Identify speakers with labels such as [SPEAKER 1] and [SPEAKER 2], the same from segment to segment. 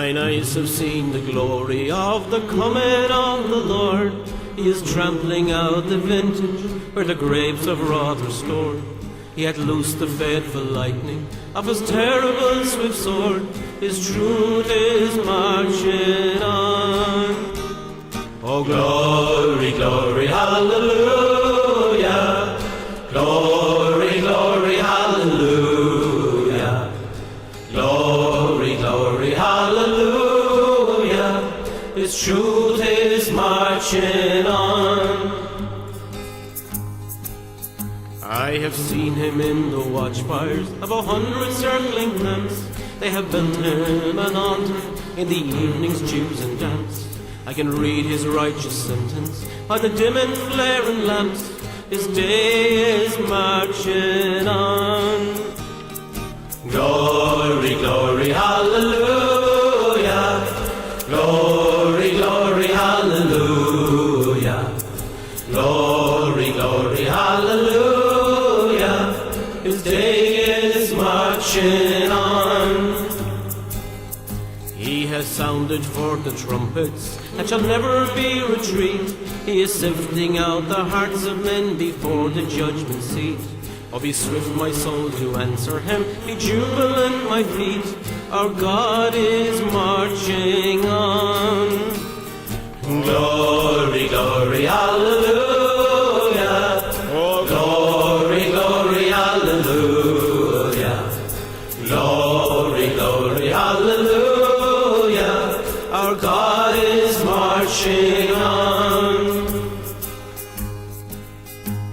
[SPEAKER 1] Mine eyes have seen the glory of the coming of the Lord. He is trampling out the vintage where the grapes of wrath are stored. He hath loosed the fateful lightning of his terrible swift sword. His truth is marching on. Oh, glory, glory, hallelujah. Glory, glory, hallelujah. Glory, glory, hallelujah. His truth is marching on. I have seen him in the watchfires of 100 circling lamps. They have built him an altar in the evening's dews and dance. I can read his righteous sentence by the dim and flaring lamps. His day is marching on. Glory, glory, hallelujah. Glory, glory, hallelujah. Glory, glory, hallelujah. His day is marching on. He has sounded forth the trumpets that shall never be retreat. He is sifting out the hearts of men before the judgment seat. Oh, be swift, my soul, to answer him. Be jubilant, my feet. Our God is marching on. Glory, glory, hallelujah. Oh, glory, glory, hallelujah. Glory, glory, hallelujah. Our God is marching on.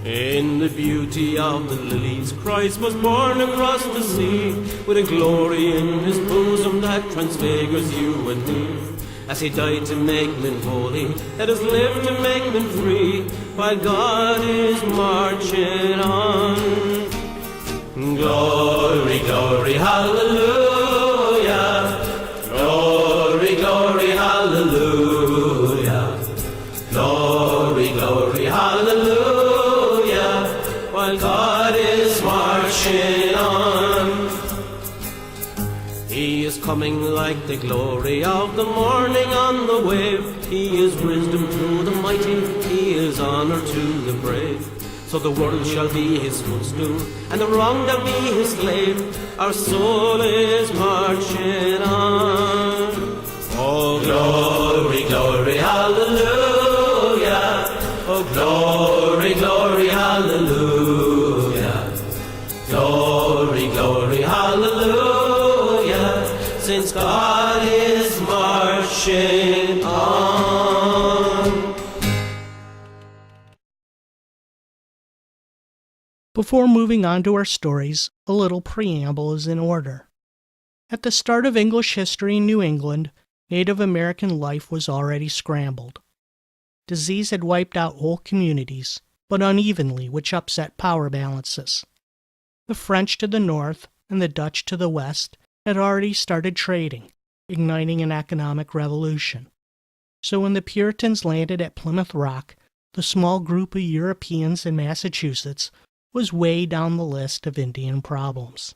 [SPEAKER 1] In the beauty of the lilies, Christ was born across the sea, with a glory in his bosom that transfigures you and me. As he died to make men holy, let us live to make men free, while God is marching on. Glory, glory, hallelujah. Glory, glory, hallelujah. Glory, glory, hallelujah. While God is marching on. He is coming like the glory of the morning on the wave. He is wisdom to the mighty, he is honor to the brave. So the world shall be his footstool, and the wrong shall be his slave. Our soul is marching on. Oh, glory, glory, hallelujah. Oh, glory, glory, hallelujah. Glory, glory, hallelujah. Since God is marching on.
[SPEAKER 2] Before moving on to our stories, a little preamble is in order. At the start of English history in New England, Native American life was already scrambled. Disease had wiped out whole communities, but unevenly, which upset power balances. The French to the north and the Dutch to the west had already started trading, igniting an economic revolution. So when the Puritans landed at Plymouth Rock, the small group of Europeans in Massachusetts was way down the list of Indian problems.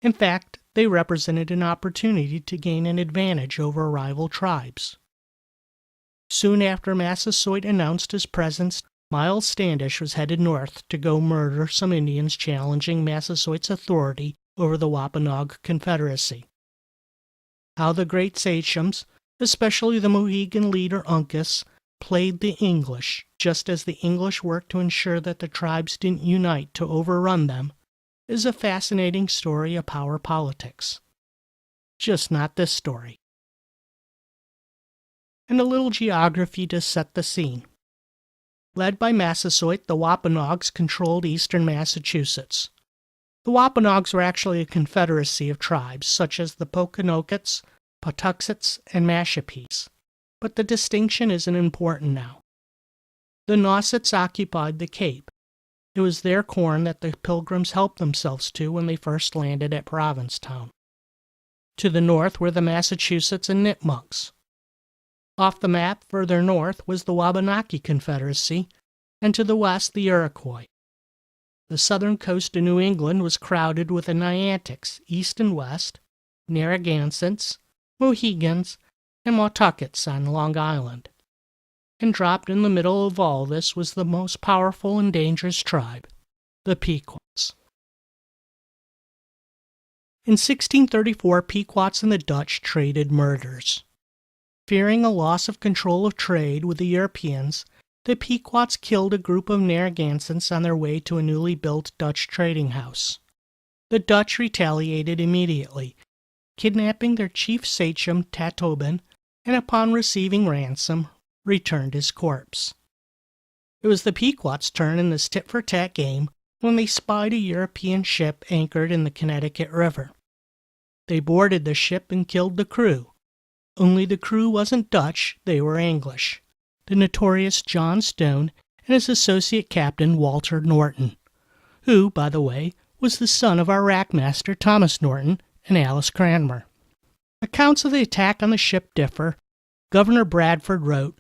[SPEAKER 2] In fact, they represented an opportunity to gain an advantage over rival tribes. Soon after Massasoit announced his presence, Miles Standish was headed north to go murder some Indians challenging Massasoit's authority over the Wampanoag Confederacy. How the great sachems, especially the Mohegan leader Uncas, played the English, just as the English worked to ensure that the tribes didn't unite to overrun them, is a fascinating story of power politics. Just not this story. And a little geography to set the scene. Led by Massasoit, the Wampanoags controlled eastern Massachusetts. The Wampanoags were actually a confederacy of tribes, such as the Poconokeets, Patuxets, and Mashapees, but the distinction isn't important now. The Nausets occupied the Cape. It was their corn that the Pilgrims helped themselves to when they first landed at Provincetown. To the north were the Massachusetts and Nipmunks. Off the map, further north, was the Wabanaki Confederacy, and to the west the Iroquois. The southern coast of New England was crowded with the Niantics, east and west, Narragansetts, Mohegans, and Mawtuckets on Long Island. And dropped in the middle of all this was the most powerful and dangerous tribe, the Pequots. In 1634, Pequots and the Dutch traded murders. Fearing a loss of control of trade with the Europeans, the Pequots killed a group of Narragansetts on their way to a newly built Dutch trading house. The Dutch retaliated immediately, kidnapping their chief sachem Tatobin, and upon receiving ransom, returned his corpse. It was the Pequots' turn in this tit-for-tat game when they spied a European ship anchored in the Connecticut River. They boarded the ship and killed the crew. Only the crew wasn't Dutch, they were English. The notorious John Stone and his associate captain Walter Norton, who, by the way, was the son of our rackmaster Thomas Norton and Alice Cranmer. Accounts of the attack on the ship differ. Governor Bradford wrote,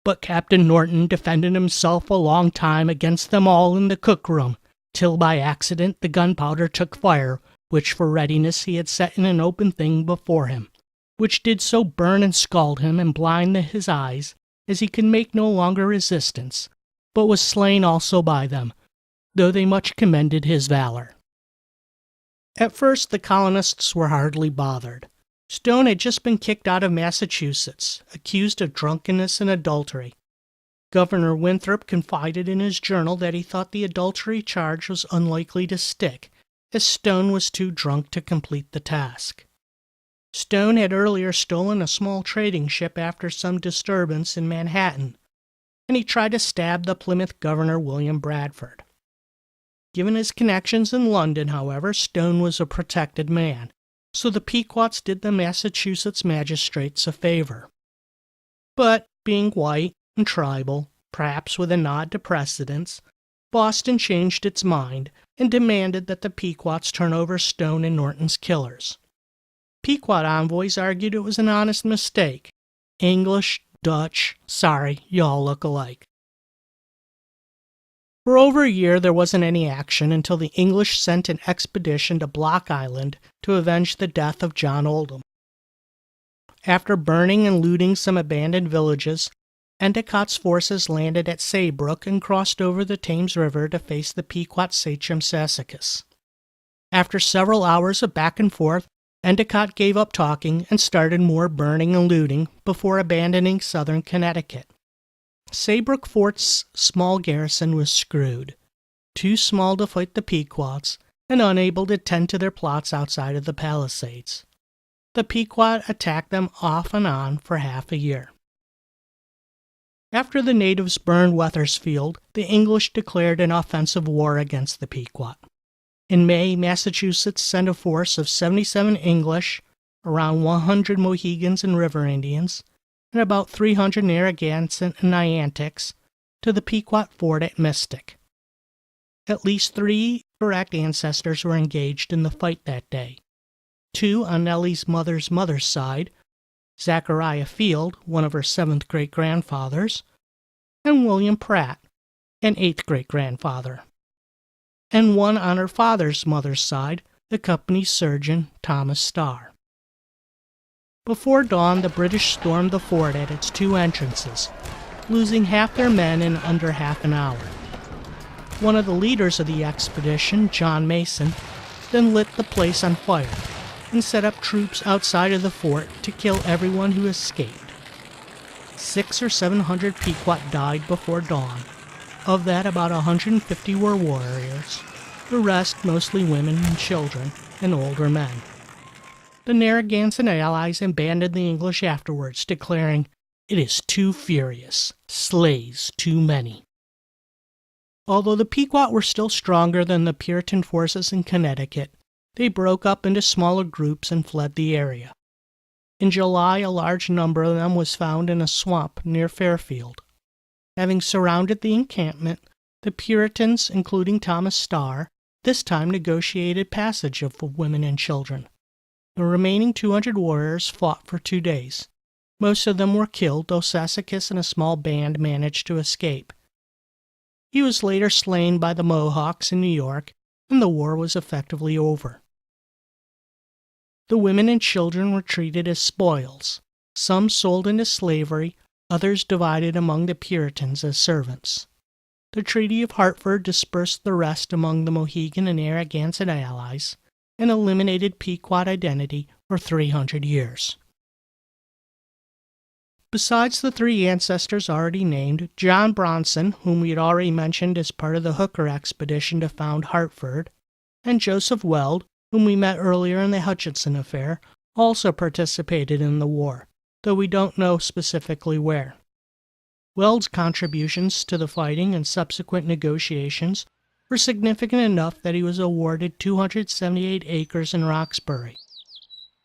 [SPEAKER 2] "But Captain Norton defended himself a long time against them all in the cook-room, till by accident the gunpowder took fire, which for readiness he had set in an open thing before him, which did so burn and scald him and blind his eyes, as he could make no longer resistance, but was slain also by them, though they much commended his valor." At first the colonists were hardly bothered. Stone had just been kicked out of Massachusetts, accused of drunkenness and adultery. Governor Winthrop confided in his journal that he thought the adultery charge was unlikely to stick, as Stone was too drunk to complete the task. Stone had earlier stolen a small trading ship after some disturbance in Manhattan, and he tried to stab the Plymouth governor William Bradford. Given his connections in London, however, Stone was a protected man, so the Pequots did the Massachusetts magistrates a favor. But, being white and tribal, perhaps with a nod to precedents, Boston changed its mind and demanded that the Pequots turn over Stone and Norton's killers. Pequot envoys argued it was an honest mistake. English, Dutch, sorry, you all look alike. For over a year there wasn't any action until the English sent an expedition to Block Island to avenge the death of John Oldham. After burning and looting some abandoned villages, Endicott's forces landed at Saybrook and crossed over the Thames River to face the Pequot sachem Sassacus. After several hours of back and forth, Endicott gave up talking and started more burning and looting before abandoning southern Connecticut. Saybrook Fort's small garrison was screwed, too small to fight the Pequots and unable to tend to their plots outside of the Palisades. The Pequot attacked them off and on for half a year. After the natives burned Wethersfield, the English declared an offensive war against the Pequot. In May, Massachusetts sent a force of 77 English, around 100 Mohegans and River Indians, and about 300 Narragansett and Niantics to the Pequot fort at Mystic. At least 3 direct ancestors were engaged in the fight that day. 2 on Nellie's mother's side, Zachariah Field, one of her 7th great-grandfathers, and William Pratt, an 8th great-grandfather. And 1 on her father's mother's side, the company's surgeon, Thomas Starr. Before dawn, the British stormed the fort at its 2 entrances, losing half their men in under half an hour. One of the leaders of the expedition, John Mason, then lit the place on fire and set up troops outside of the fort to kill everyone who escaped. 600 or 700 Pequot died before dawn. Of that, about 150 were warriors, the rest mostly women and children and older men. The Narragansett allies abandoned the English afterwards, declaring, "It is too furious, slays too many." Although the Pequot were still stronger than the Puritan forces in Connecticut, they broke up into smaller groups and fled the area. In July, a large number of them was found in a swamp near Fairfield. Having surrounded the encampment, the Puritans, including Thomas Starr, this time negotiated passage of women and children. The remaining 200 warriors fought for 2 days. Most of them were killed, though Sassacus and a small band managed to escape. He was later slain by the Mohawks in New York, and the war was effectively over. The women and children were treated as spoils, some sold into slavery, others divided among the Puritans as servants. The Treaty of Hartford dispersed the rest among the Mohegan and Narragansett allies and eliminated Pequot identity for 300 years. Besides the three ancestors already named, John Bronson, whom we had already mentioned as part of the Hooker expedition to found Hartford, and Joseph Weld, whom we met earlier in the Hutchinson affair, also participated in the war, though we don't know specifically where. Weld's contributions to the fighting and subsequent negotiations were significant enough that he was awarded 278 acres in Roxbury.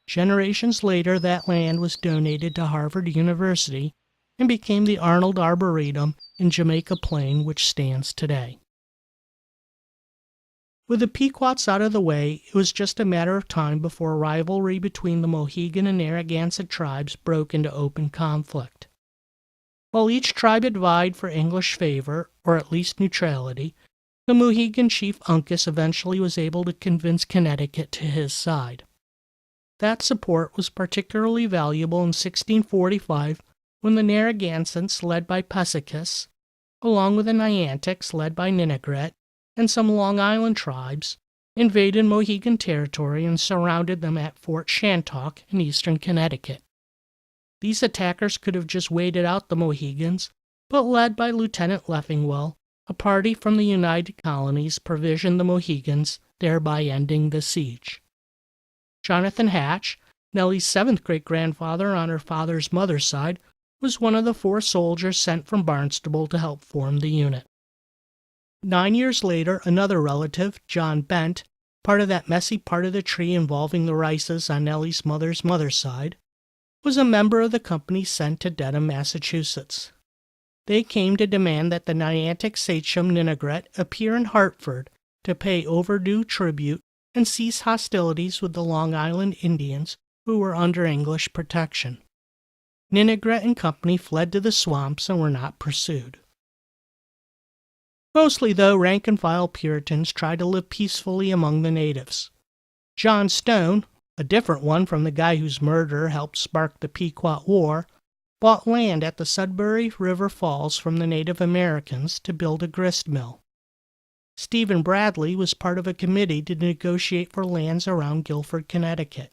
[SPEAKER 2] Generations later, that land was donated to Harvard University and became the Arnold Arboretum in Jamaica Plain, which stands today. With the Pequots out of the way, it was just a matter of time before rivalry between the Mohegan and Narragansett tribes broke into open conflict. While each tribe had vied for English favor, or at least neutrality, the Mohegan chief Uncas eventually was able to convince Connecticut to his side. That support was particularly valuable in 1645 when the Narragansetts, led by Pesicus, along with the Niantics, led by Ninigret, and some Long Island tribes, invaded Mohegan territory and surrounded them at Fort Shantok in eastern Connecticut. These attackers could have just waited out the Mohegans, but led by Lieutenant Leffingwell, a party from the United Colonies provisioned the Mohegans, thereby ending the siege. Jonathan Hatch, Nellie's seventh great-grandfather on her father's mother's side, was one of the 4 soldiers sent from Barnstable to help form the unit. 9 years later, another relative, John Bent, part of that messy part of the tree involving the Rices on Nellie's mother's side, was a member of the company sent to Dedham, Massachusetts. They came to demand that the Niantic sachem Ninigret appear in Hartford to pay overdue tribute and cease hostilities with the Long Island Indians who were under English protection. Ninigret and company fled to the swamps and were not pursued. Mostly, though, rank-and-file Puritans tried to live peacefully among the natives. John Stone, a different one from the guy whose murder helped spark the Pequot War, bought land at the Sudbury River Falls from the Native Americans to build a grist mill. Stephen Bradley was part of a committee to negotiate for lands around Guilford, Connecticut.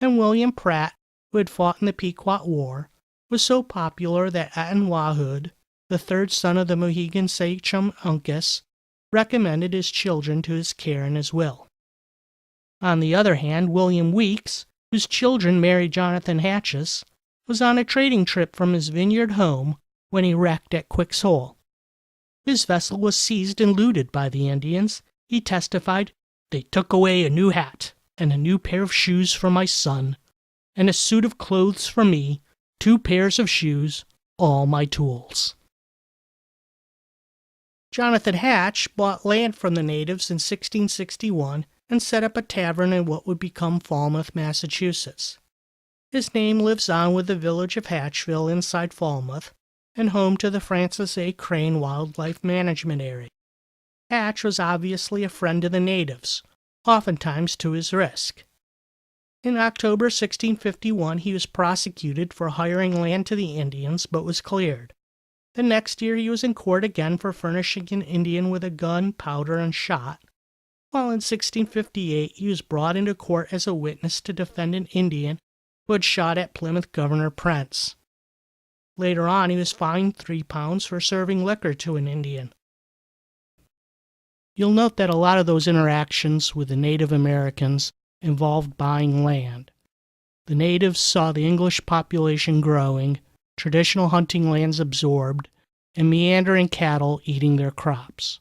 [SPEAKER 2] And William Pratt, who had fought in the Pequot War, was so popular that Atenwahud, the third son of the Mohegan sachem Uncas, recommended his children to his care in his will. On the other hand, William Weeks, whose children married Jonathan Hatches, was on a trading trip from his vineyard home when he wrecked at Quick's Hole. His vessel was seized and looted by the Indians. He testified, "They took away a new hat and a new pair of shoes for my son, and a suit of clothes for me, 2 pairs of shoes, all my tools." Jonathan Hatch bought land from the natives in 1661 and set up a tavern in what would become Falmouth, Massachusetts. His name lives on with the village of Hatchville inside Falmouth and home to the Francis A. Crane Wildlife Management Area. Hatch was obviously a friend of the natives, oftentimes to his risk. In October 1651, he was prosecuted for hiring land to the Indians, but was cleared. The next year, he was in court again for furnishing an Indian with a gun, powder, and shot, while in 1658 he was brought into court as a witness to defend an Indian who had shot at Plymouth Governor Prentz. Later on, he was fined £3 for serving liquor to an Indian. You'll note that a lot of those interactions with the Native Americans involved buying land. The natives saw the English population growing, traditional hunting lands absorbed, and meandering cattle eating their crops.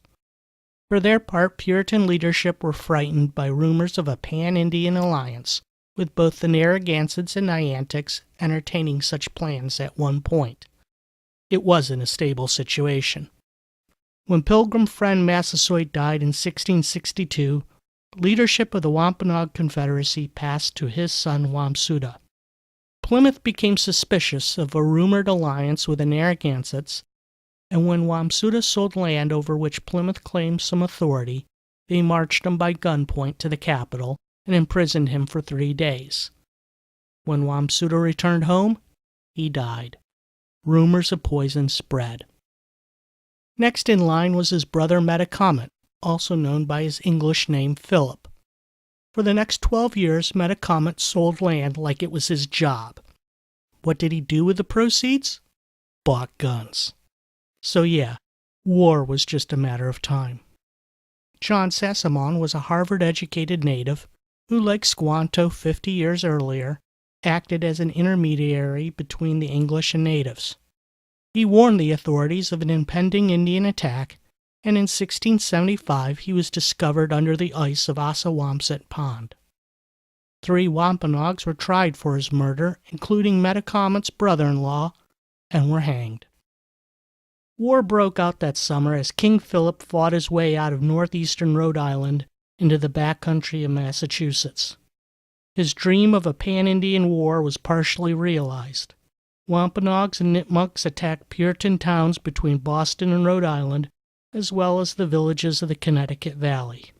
[SPEAKER 2] For their part, Puritan leadership were frightened by rumors of a pan-Indian alliance, with both the Narragansetts and Niantics entertaining such plans at one point. It wasn't a stable situation. When Pilgrim friend Massasoit died in 1662, leadership of the Wampanoag Confederacy passed to his son Wamsuta. Plymouth became suspicious of a rumored alliance with the Narragansetts, and when Wamsuta sold land over which Plymouth claimed some authority, they marched him by gunpoint to the capital and imprisoned him for 3 days. When Wamsutter returned home, he died. Rumors of poison spread. Next in line was his brother Metacomet, also known by his English name Philip. For the next 12 years, Metacomet sold land like it was his job. What did he do with the proceeds? Bought guns. So yeah, war was just a matter of time. John Sassamon was a Harvard-educated native who, like Squanto 50 years earlier, acted as an intermediary between the English and natives. He warned the authorities of an impending Indian attack, and in 1675 he was discovered under the ice of Assawamsett Pond. 3 Wampanoags were tried for his murder, including Metacomet's brother-in-law, and were hanged. War broke out that summer as King Philip fought his way out of northeastern Rhode Island into the backcountry of Massachusetts. His dream of a pan-Indian war was partially realized. Wampanoags and Nipmucs attacked Puritan towns between Boston and Rhode Island, as well as the villages of the Connecticut Valley.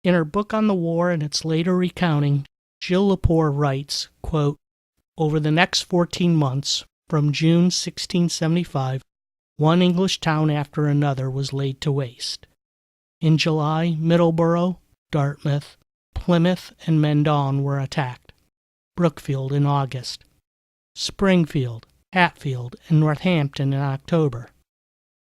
[SPEAKER 2] In her book on the war and its later recounting, Jill Lepore writes, quote, "Over the next 14 months, from June 1675, one English town after another was laid to waste. In July, Middleborough, Dartmouth, Plymouth, and Mendon were attacked. Brookfield in August. Springfield, Hatfield, and Northampton in October.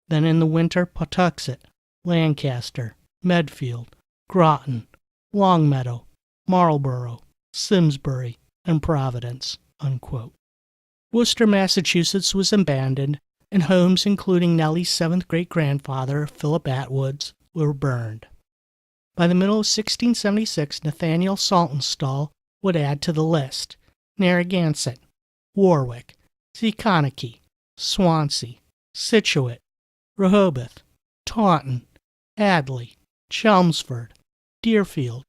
[SPEAKER 2] Then in the winter, Pawtuxet, Lancaster, Medfield, Groton, Longmeadow, Marlborough, Simsbury, and Providence." Unquote. Worcester, Massachusetts was abandoned, and homes including Nellie's 7th great-grandfather, Philip Atwood's, were burned. By the middle of 1676, Nathaniel Saltonstall would add to the list Narragansett, Warwick, Seekoniki, Swansea, Scituate, Rehoboth, Taunton, Hadley, Chelmsford, Deerfield,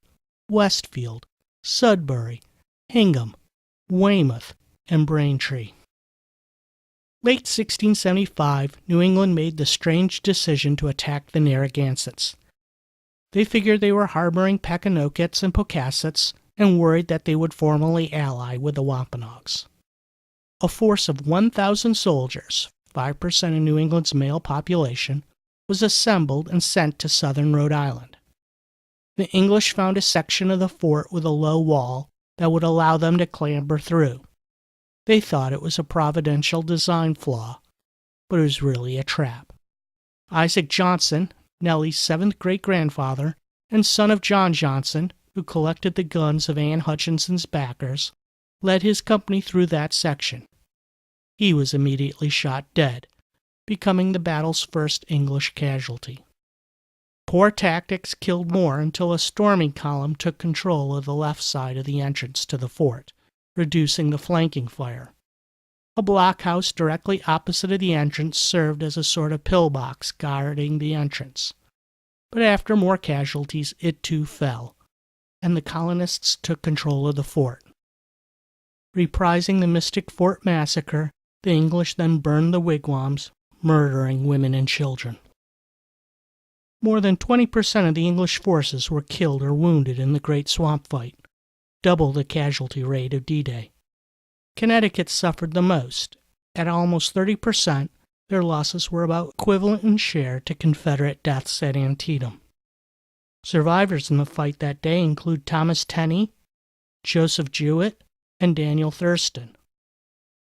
[SPEAKER 2] Westfield, Sudbury, Hingham, Weymouth, and Braintree. Late 1675, New England made the strange decision to attack the Narragansetts. They figured they were harboring Packanockets and Pocasets and worried that they would formally ally with the Wampanoags. A force of 1,000 soldiers, 5% of New England's male population, was assembled and sent to southern Rhode Island. The English found a section of the fort with a low wall that would allow them to clamber through. They thought it was a providential design flaw, but it was really a trap. Isaac Johnson, Nellie's 7th great-grandfather, and son of John Johnson, who collected the guns of Anne Hutchinson's backers, led his company through that section. He was immediately shot dead, becoming the battle's first English casualty. Poor tactics killed more until a storming column took control of the left side of the entrance to the fort, reducing the flanking fire. A blockhouse directly opposite of the entrance served as a sort of pillbox guarding the entrance. But after more casualties, it too fell, and the colonists took control of the fort. Reprising the Mystic Fort massacre, the English then burned the wigwams, murdering women and children. More than 20% of the English forces were killed or wounded in the Great Swamp Fight, double the casualty rate of D-Day. Connecticut suffered the most. At almost 30%, their losses were about equivalent in share to Confederate deaths at Antietam. Survivors in the fight that day include Thomas Tenney, Joseph Jewett, and Daniel Thurston.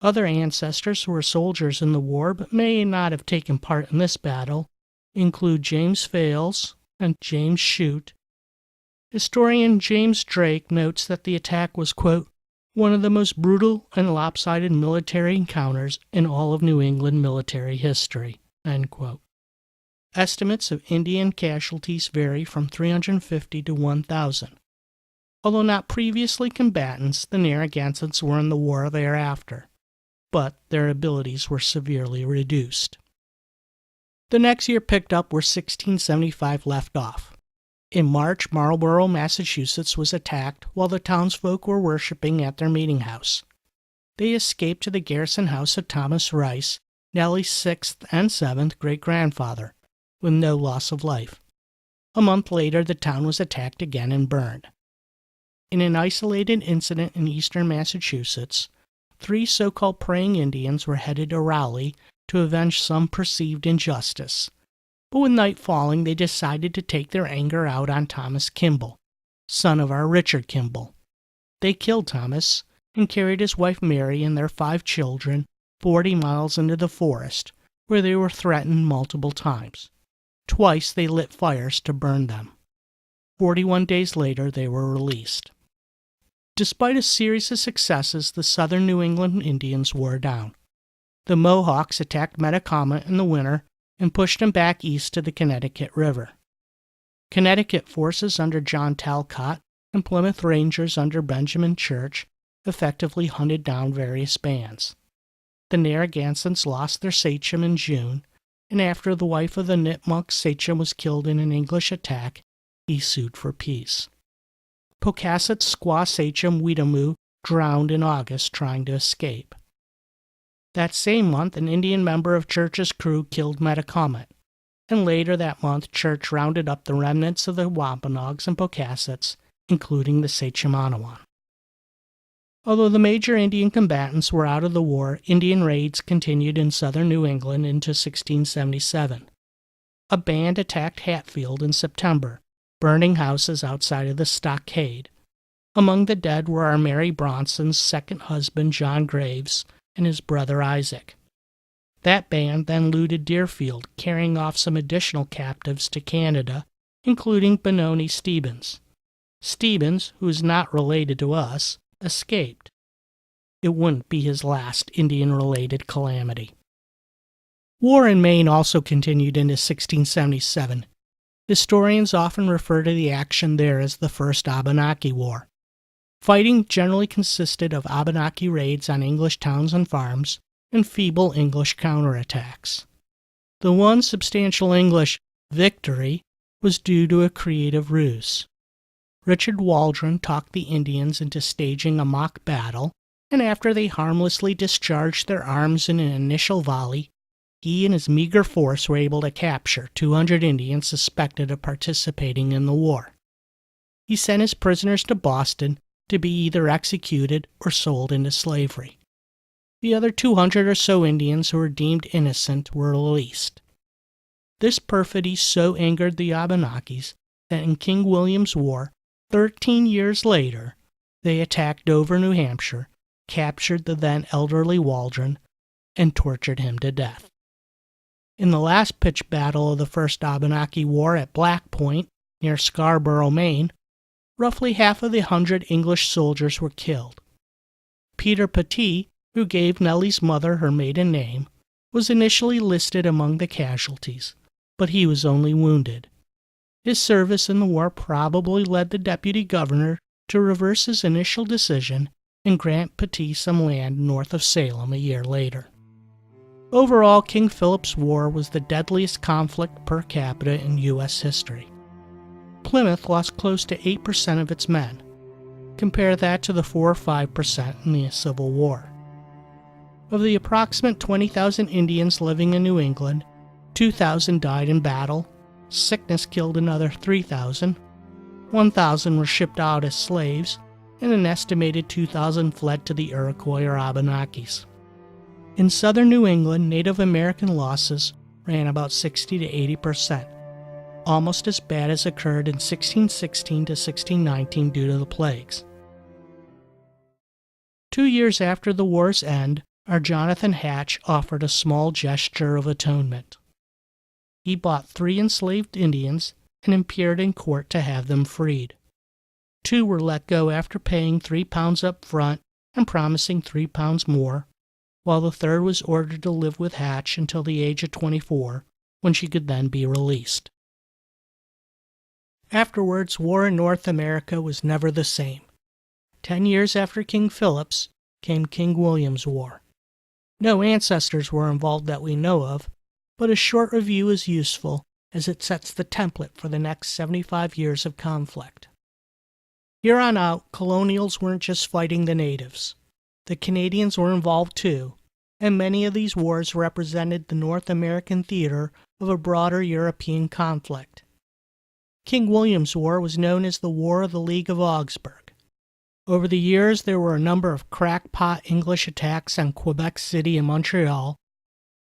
[SPEAKER 2] Other ancestors who were soldiers in the war but may not have taken part in this battle include James Fales and James Shute. Historian James Drake notes that the attack was, quote, "one of the most brutal and lopsided military encounters in all of New England military history," end quote. Estimates of Indian casualties vary from 350 to 1,000. Although not previously combatants, the Narragansetts were in the war thereafter, but their abilities were severely reduced. The next year picked up where 1675 left off. In March, Marlborough, Massachusetts was attacked while the townsfolk were worshiping at their meeting house. They escaped to the garrison house of Thomas Rice, Nellie's 6th and 7th great-grandfather, with no loss of life. A month later, the town was attacked again and burned. In an isolated incident in eastern Massachusetts, 3 so-called praying Indians were headed to Raleigh to avenge some perceived injustice. But with night falling, they decided to take their anger out on Thomas Kimball, son of our Richard Kimball. They killed Thomas and carried his wife Mary and their 5 children 40 miles into the forest, where they were threatened multiple times. Twice they lit fires to burn them. 41 days later, they were released. Despite a series of successes, the southern New England Indians wore down. The Mohawks attacked Metacomet in the winter and pushed them back east to the Connecticut River. Connecticut forces under John Talcott and Plymouth Rangers under Benjamin Church effectively hunted down various bands. The Narragansetts lost their sachem in June, and after the wife of the Nipmuc sachem was killed in an English attack, he sued for peace. Pocasset's squaw sachem Weetamoo drowned in August trying to escape. That same month, an Indian member of Church's crew killed Metacomet, and later that month Church rounded up the remnants of the Wampanoags and Pocassetts, including the Sachem-Anawan. Although the major Indian combatants were out of the war, Indian raids continued in southern New England into 1677. A band attacked Hatfield in September, burning houses outside of the stockade. Among the dead were our Mary Bronson's second husband John Graves and his brother Isaac. That band then looted Deerfield, carrying off some additional captives to Canada, including Benoni Stevens. Stevens, who is not related to us, escaped. It wouldn't be his last Indian-related calamity. War in Maine also continued into 1677. Historians often refer to the action there as the First Abenaki War. Fighting generally consisted of Abenaki raids on English towns and farms and feeble English counterattacks. The one substantial English victory was due to a creative ruse. Richard Waldron talked the Indians into staging a mock battle, and after they harmlessly discharged their arms in an initial volley, he and his meager force were able to capture 200 Indians suspected of participating in the war. He sent his prisoners to Boston to be either executed or sold into slavery. The other 200 or so Indians who were deemed innocent were released. This perfidy so angered the Abenakis that in King William's War, 13 years later, they attacked Dover, New Hampshire, captured the then elderly Waldron, and tortured him to death. In the last pitched battle of the First Abenaki War at Black Point, near Scarborough, Maine, roughly half of the 100 English soldiers were killed. Peter Petit, who gave Nellie's mother her maiden name, was initially listed among the casualties, but he was only wounded. His service in the war probably led the deputy governor to reverse his initial decision and grant Petit some land north of Salem a year later. Overall, King Philip's War was the deadliest conflict per capita in U.S. history. Plymouth lost close to 8% of its men. Compare that to the 4 or 5% in the Civil War. Of the approximate 20,000 Indians living in New England, 2,000 died in battle, sickness killed another 3,000, 1,000 were shipped out as slaves, and an estimated 2,000 fled to the Iroquois or Abenakis. In southern New England, Native American losses ran about 60 to 80%, almost as bad as occurred in 1616 to 1619 due to the plagues. 2 years after the war's end, our Jonathan Hatch offered a small gesture of atonement. He bought 3 enslaved Indians and appeared in court to have them freed. 2 were let go after paying £3 up front and promising £3 more, while the third was ordered to live with Hatch until the age of 24, when she could then be released. Afterwards, war in North America was never the same. 10 years after King Philip's came King William's War. No ancestors were involved that we know of, but a short review is useful as it sets the template for the next 75 years of conflict. Here on out, colonials weren't just fighting the natives. The Canadians were involved too, and many of these wars represented the North American theater of a broader European conflict. King William's War was known as the War of the League of Augsburg. Over the years, there were a number of crackpot English attacks on Quebec City and Montreal.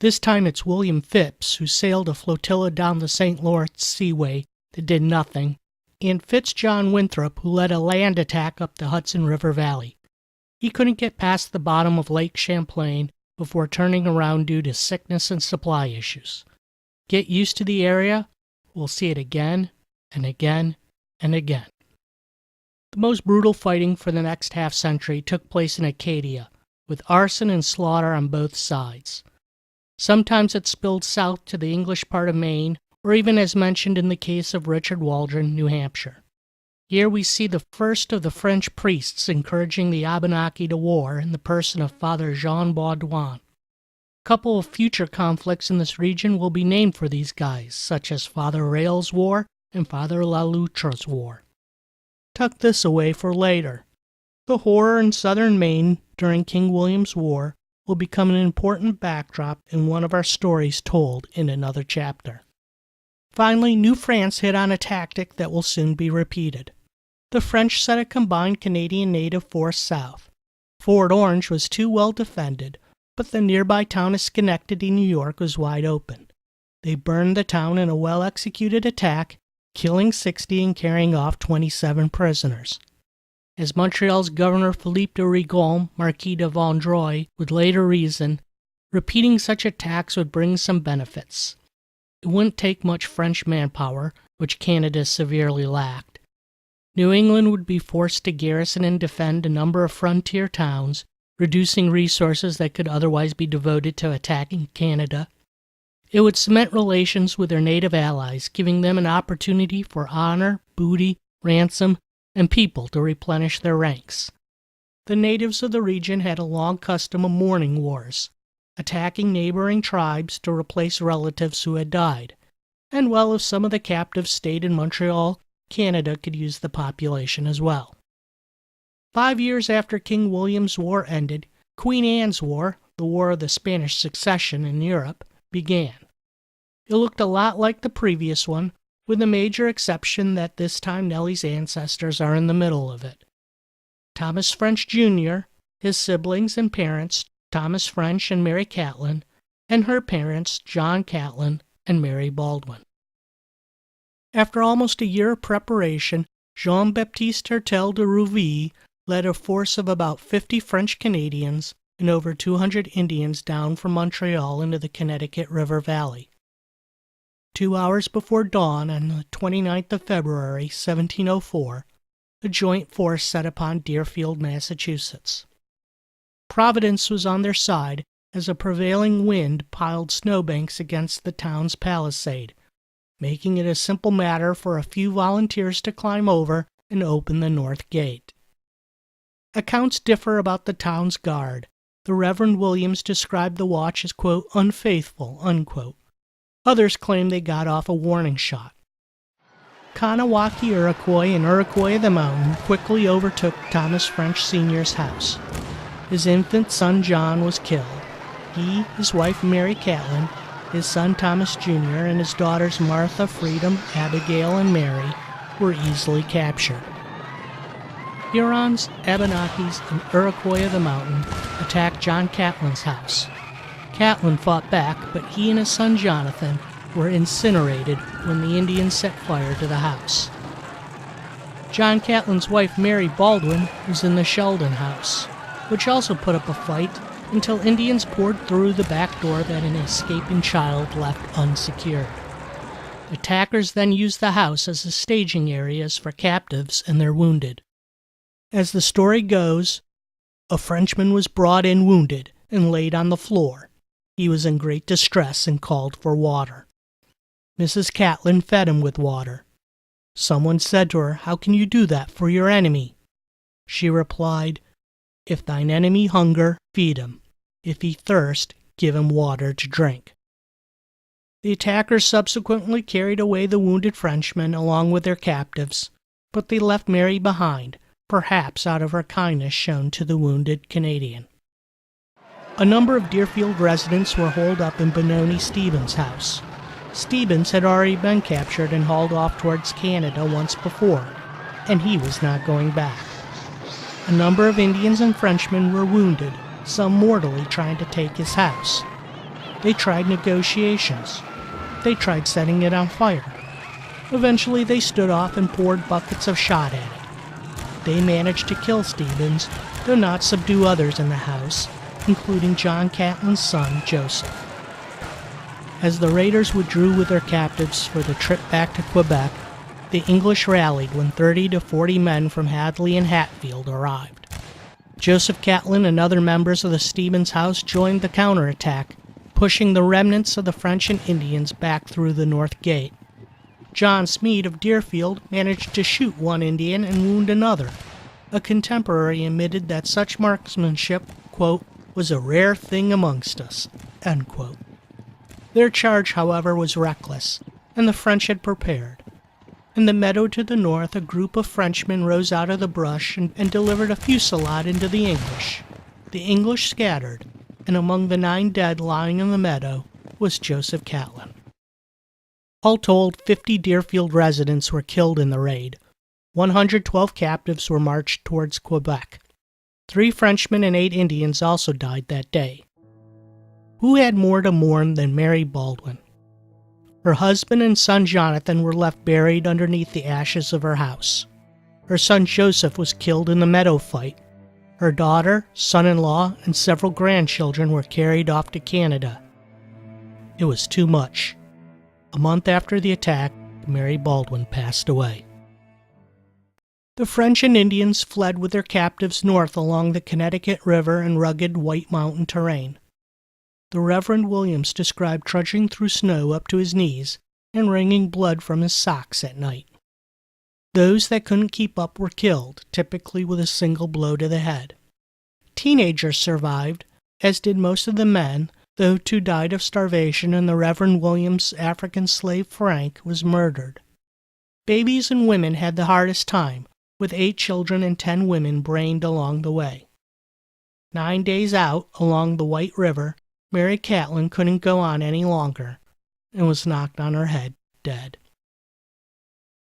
[SPEAKER 2] This time it's William Phipps, who sailed a flotilla down the St. Lawrence Seaway that did nothing, and Fitzjohn Winthrop, who led a land attack up the Hudson River Valley. He couldn't get past the bottom of Lake Champlain before turning around due to sickness and supply issues. Get used to the area, we'll see it again and again and again. The most brutal fighting for the next half-century took place in Acadia, with arson and slaughter on both sides. Sometimes it spilled south to the English part of Maine, or even as mentioned in the case of Richard Waldron, New Hampshire. Here we see the first of the French priests encouraging the Abenaki to war in the person of Father Jean Baudouin. A couple of future conflicts in this region will be named for these guys, such as Father Rail's War and Father La Loutre's War. Tuck this away for later. The horror in southern Maine during King William's War will become an important backdrop in one of our stories told in another chapter. Finally, New France hit on a tactic that will soon be repeated. The French sent a combined Canadian native force south. Fort Orange was too well defended, but the nearby town of Schenectady, New York was wide open. They burned the town in a well-executed attack, killing 60 and carrying off 27 prisoners. As Montreal's Governor Philippe de Rigon, Marquis de Vaudreuil, would later reason, repeating such attacks would bring some benefits. It wouldn't take much French manpower, which Canada severely lacked. New England would be forced to garrison and defend a number of frontier towns, reducing resources that could otherwise be devoted to attacking Canada. It would cement relations with their native allies, giving them an opportunity for honor, booty, ransom, and people to replenish their ranks. The natives of the region had a long custom of mourning wars, attacking neighboring tribes to replace relatives who had died. And well, if some of the captives stayed in Montreal, Canada could use the population as well. 5 years after King William's War ended, Queen Anne's War, the War of the Spanish Succession in Europe, began. It looked a lot like the previous one, with the major exception that this time Nellie's ancestors are in the middle of it. Thomas French Jr., his siblings and parents, Thomas French and Mary Catlin, and her parents, John Catlin and Mary Baldwin. After almost a year of preparation, Jean-Baptiste Hertel de Rouville led a force of about 50 French Canadians and over 200 Indians down from Montreal into the Connecticut River Valley. 2 hours before dawn on the 29th of February, 1704, a joint force set upon Deerfield, Massachusetts. Providence was on their side as a prevailing wind piled snowbanks against the town's palisade, making it a simple matter for a few volunteers to climb over and open the north gate. Accounts differ about the town's guard. The Reverend Williams described the watch as, quote, unfaithful, unquote. Others claim they got off a warning shot. Kanawaki Iroquois and Iroquois of the Mountain quickly overtook Thomas French Sr.'s house. His infant son John was killed. He, his wife Mary Catlin, his son Thomas Jr., and his daughters Martha, Freedom, Abigail, and Mary were easily captured. Hurons, Abenakis, and Iroquois of the Mountain attacked John Catlin's house. Catlin fought back, but he and his son Jonathan were incinerated when the Indians set fire to the house. John Catlin's wife Mary Baldwin was in the Sheldon house, which also put up a fight until Indians poured through the back door that an escaping child left unsecured. Attackers then used the house as a staging areas for captives and their wounded. As the story goes, a Frenchman was brought in wounded and laid on the floor. He was in great distress and called for water. Mrs. Catlin fed him with water. Someone said to her, "How can you do that for your enemy?" She replied, "If thine enemy hunger, feed him. If he thirst, give him water to drink." The attackers subsequently carried away the wounded Frenchmen along with their captives, but they left Mary behind, perhaps out of her kindness shown to the wounded Canadian. A number of Deerfield residents were holed up in Benoni Stevens' house. Stevens had already been captured and hauled off towards Canada once before, and he was not going back. A number of Indians and Frenchmen were wounded, some mortally trying to take his house. They tried negotiations. They tried setting it on fire. Eventually they stood off and poured buckets of shot at it. They managed to kill Stevens, though not subdue others in the house, including John Catlin's son, Joseph. As the raiders withdrew with their captives for the trip back to Quebec, the English rallied when 30 to 40 men from Hadley and Hatfield arrived. Joseph Catlin and other members of the Stevens house joined the counterattack, pushing the remnants of the French and Indians back through the north gate. John Smead of Deerfield managed to shoot one Indian and wound another. A contemporary admitted that such marksmanship, quote, was a rare thing amongst us, end quote. Their charge, however, was reckless, and the French had prepared. In the meadow to the north, a group of Frenchmen rose out of the brush and delivered a fusillade into the English. The English scattered, and among the 9 dead lying in the meadow was Joseph Catlin. All told, 50 Deerfield residents were killed in the raid. 112 captives were marched towards Quebec. 3 Frenchmen and 8 Indians also died that day. Who had more to mourn than Mary Baldwin? Her husband and son Jonathan were left buried underneath the ashes of her house. Her son Joseph was killed in the meadow fight. Her daughter, son-in-law, and several grandchildren were carried off to Canada. It was too much. A month after the attack, Mary Baldwin passed away. The French and Indians fled with their captives north along the Connecticut River and rugged White Mountain terrain. The Reverend Williams described trudging through snow up to his knees and wringing blood from his socks at night. Those that couldn't keep up were killed, typically with a single blow to the head. Teenagers survived, as did most of the men, though 2 died of starvation and the Reverend Williams' African slave Frank was murdered. Babies and women had the hardest time, with 8 children and 10 women brained along the way. 9 days out, along the White River, Mary Catlin couldn't go on any longer and was knocked on her head, dead.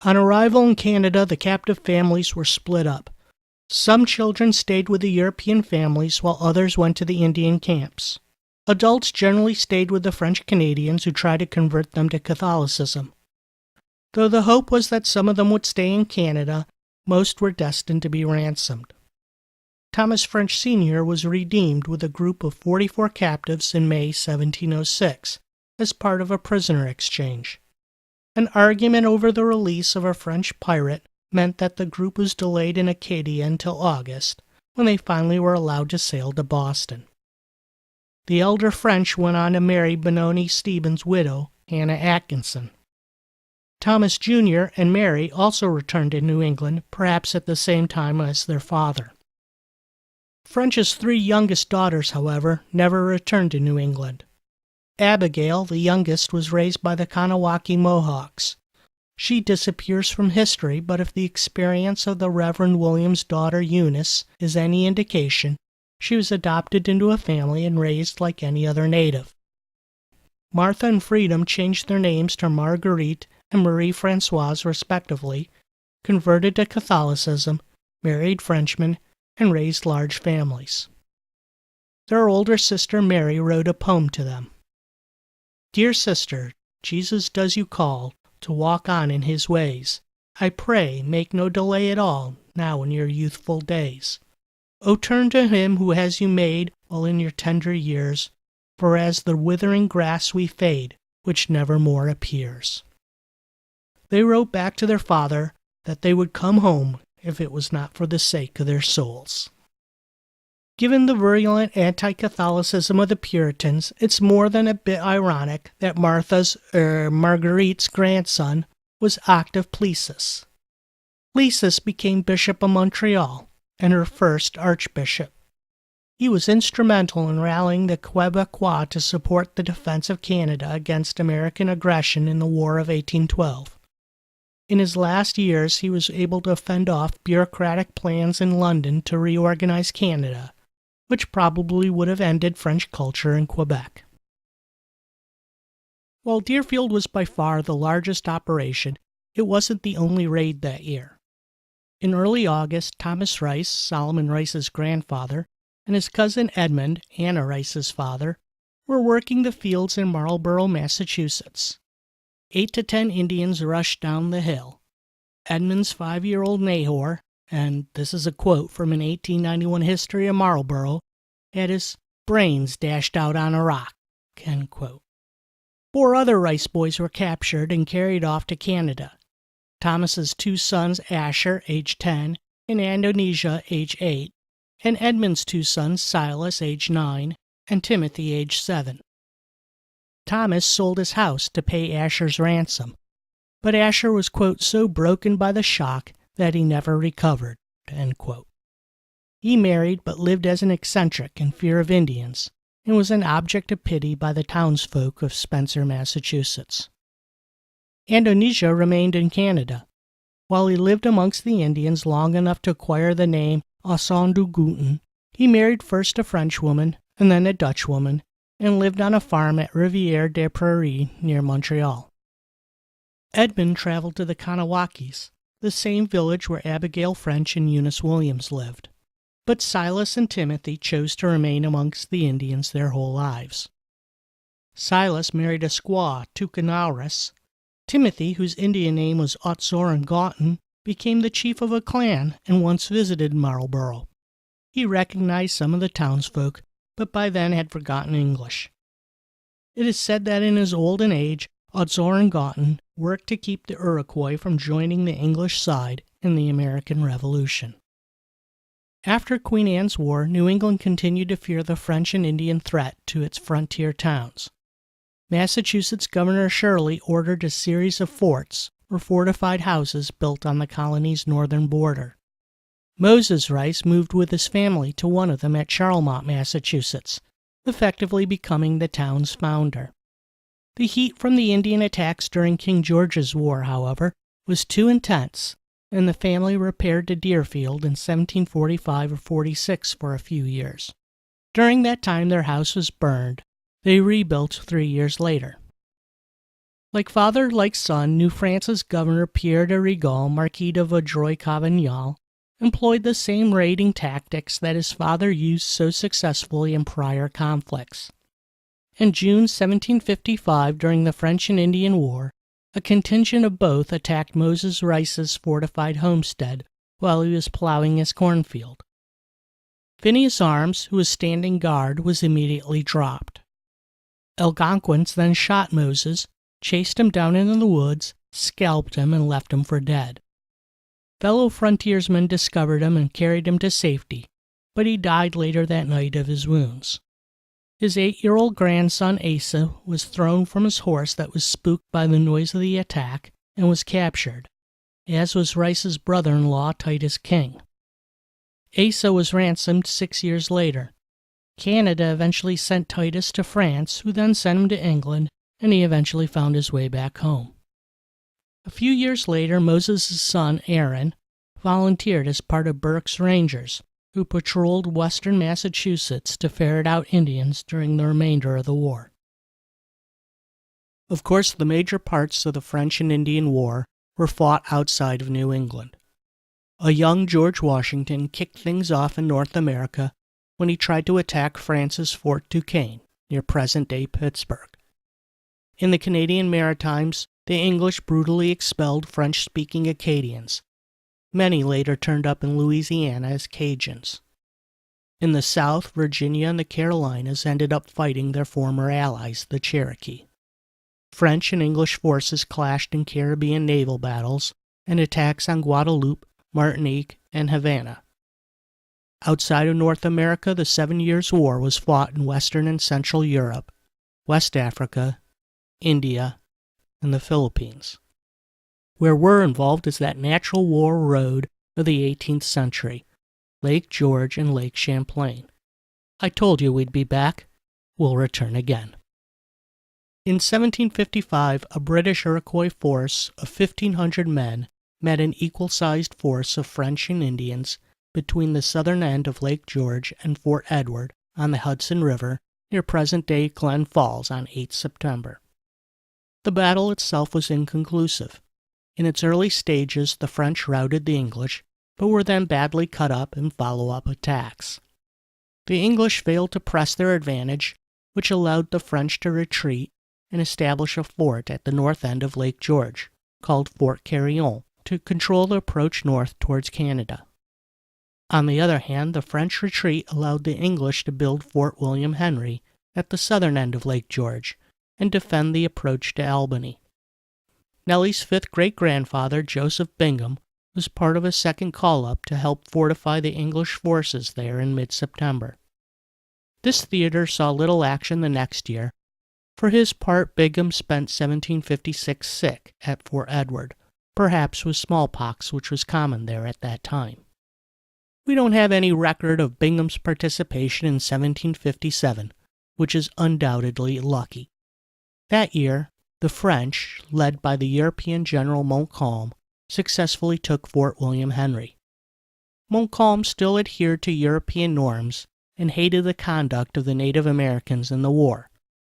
[SPEAKER 2] On arrival in Canada, the captive families were split up. Some children stayed with the European families while others went to the Indian camps. Adults generally stayed with the French Canadians who tried to convert them to Catholicism. Though the hope was that some of them would stay in Canada, most were destined to be ransomed. Thomas French Sr. was redeemed with a group of 44 captives in May 1706 as part of a prisoner exchange. An argument over the release of a French pirate meant that the group was delayed in Acadia until August, when they finally were allowed to sail to Boston. The elder French went on to marry Benoni Stevens' widow, Hannah Atkinson. Thomas Jr. and Mary also returned to New England, perhaps at the same time as their father. French's 3 youngest daughters, however, never returned to New England. Abigail, the youngest, was raised by the Kanawaki Mohawks. She disappears from history, but if the experience of the Reverend Williams' daughter Eunice is any indication, she was adopted into a family and raised like any other native. Martha and Freedom changed their names to Marguerite and Marie-Françoise respectively, converted to Catholicism, married Frenchmen, and raised large families. Their older sister Mary wrote a poem to them. Dear sister, Jesus does you call to walk on in his ways. I pray, make no delay at all, now in your youthful days. O turn to him who has you made while in your tender years, for as the withering grass we fade, which never more appears. They wrote back to their father that they would come home if it was not for the sake of their souls. Given the virulent anti-Catholicism of the Puritans, it's more than a bit ironic that Marguerite's grandson was Octave Plessis. Plessis became Bishop of Montreal and her first archbishop. He was instrumental in rallying the Quebecois to support the defense of Canada against American aggression in the War of 1812. In his last years, he was able to fend off bureaucratic plans in London to reorganize Canada, which probably would have ended French culture in Quebec. While Deerfield was by far the largest operation, it wasn't the only raid that year. In early August, Thomas Rice, Solomon Rice's grandfather, and his cousin Edmund, Anna Rice's father, were working the fields in Marlborough, Massachusetts. 8 to 10 Indians rushed down the hill. Edmund's 5-year-old Nahor, and this is a quote from an 1891 history of Marlborough, had his brains dashed out on a rock. End quote. 4 other Rice boys were captured and carried off to Canada. Thomas's 2 sons, Asher, age 10, and Andonesia, age 8, and Edmund's 2 sons, Silas, age 9, and Timothy, age 7. Thomas sold his house to pay Asher's ransom, but Asher was, quote, so broken by the shock that he never recovered, end quote. He married but lived as an eccentric in fear of Indians, and was an object of pity by the townsfolk of Spencer, Massachusetts. Andonesia remained in Canada. While he lived amongst the Indians long enough to acquire the name Assandu-Guten, he married first a French woman and then a Dutch woman, and lived on a farm at Rivière-des-Prairies near Montreal. Edmund traveled to the Kanawakis, the same village where Abigail French and Eunice Williams lived, but Silas and Timothy chose to remain amongst the Indians their whole lives. Silas married a squaw, Tukanauris. Timothy, whose Indian name was Otzorangotan, became the chief of a clan and once visited Marlborough. He recognized some of the townsfolk, but by then had forgotten English. It is said that in his olden age, Otzorangotan worked to keep the Iroquois from joining the English side in the American Revolution. After Queen Anne's War, New England continued to fear the French and Indian threat to its frontier towns. Massachusetts Governor Shirley ordered a series of forts, or fortified houses, built on the colony's northern border. Moses Rice moved with his family to one of them at Charlemont, Massachusetts, effectively becoming the town's founder. The heat from the Indian attacks during King George's War, however, was too intense, and the family repaired to Deerfield in 1745 or 46 for a few years. During that time, their house was burned. They rebuilt 3 years later. Like father, like son, New France's governor Pierre de Rigaud, Marquis de Vaudreuil-Cavagnol, employed the same raiding tactics that his father used so successfully in prior conflicts. In June 1755, during the French and Indian War, a contingent of both attacked Moses Rice's fortified homestead while he was plowing his cornfield. Phineas Arms, who was standing guard, was immediately dropped. Algonquins then shot Moses, chased him down into the woods, scalped him, and left him for dead. Fellow frontiersmen discovered him and carried him to safety, but he died later that night of his wounds. His 8-year-old grandson Asa was thrown from his horse that was spooked by the noise of the attack and was captured, as was Rice's brother-in-law Titus King. Asa was ransomed 6 years later. Canada eventually sent Titus to France, who then sent him to England, and he eventually found his way back home. A few years later, Moses' son, Aaron, volunteered as part of Burke's Rangers, who patrolled western Massachusetts to ferret out Indians during the remainder of the war. Of course, the major parts of the French and Indian War were fought outside of New England. A young George Washington kicked things off in North America when he tried to attack France's Fort Duquesne, near present-day Pittsburgh. In the Canadian Maritimes, the English brutally expelled French-speaking Acadians. Many later turned up in Louisiana as Cajuns. In the South, Virginia and the Carolinas ended up fighting their former allies, the Cherokee. French and English forces clashed in Caribbean naval battles and attacks on Guadeloupe, Martinique, and Havana. Outside of North America, the 7 Years' War was fought in Western and Central Europe, West Africa, India, and the Philippines. Where we're involved is that natural war road of the 18th century, Lake George and Lake Champlain. I told you we'd be back. We'll return again. In 1755, a British Iroquois force of 1,500 men met an equal-sized force of French and Indians between the southern end of Lake George and Fort Edward on the Hudson River near present-day Glen Falls on 8 September. The battle itself was inconclusive. In its early stages, the French routed the English, but were then badly cut up in follow-up attacks. The English failed to press their advantage, which allowed the French to retreat and establish a fort at the north end of Lake George, called Fort Carillon, to control the approach north towards Canada. On the other hand, the French retreat allowed the English to build Fort William Henry at the southern end of Lake George and defend the approach to Albany. Nellie's fifth great-grandfather, Joseph Bingham, was part of a second call-up to help fortify the English forces there in mid-September. This theater saw little action the next year. For his part, Bingham spent 1756 sick at Fort Edward, perhaps with smallpox, which was common there at that time. We don't have any record of Bingham's participation in 1757, which is undoubtedly lucky. That year, the French, led by the European General Montcalm, successfully took Fort William Henry. Montcalm still adhered to European norms and hated the conduct of the Native Americans in the war,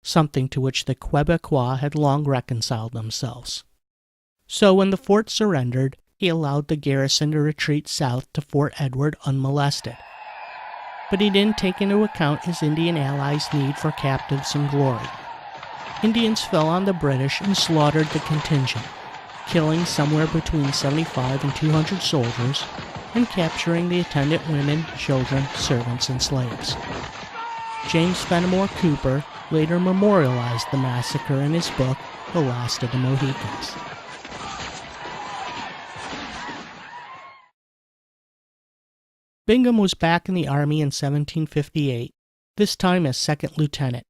[SPEAKER 2] something to which the Quebecois had long reconciled themselves. So when the fort surrendered, he allowed the garrison to retreat south to Fort Edward unmolested. But he didn't take into account his Indian allies' need for captives and glory. Indians fell on the British and slaughtered the contingent, killing somewhere between 75 and 200 soldiers and capturing the attendant women, children, servants, and slaves. James Fenimore Cooper later memorialized the massacre in his book, The Last of the Mohicans. Bingham was back in the army in 1758, this time as second lieutenant.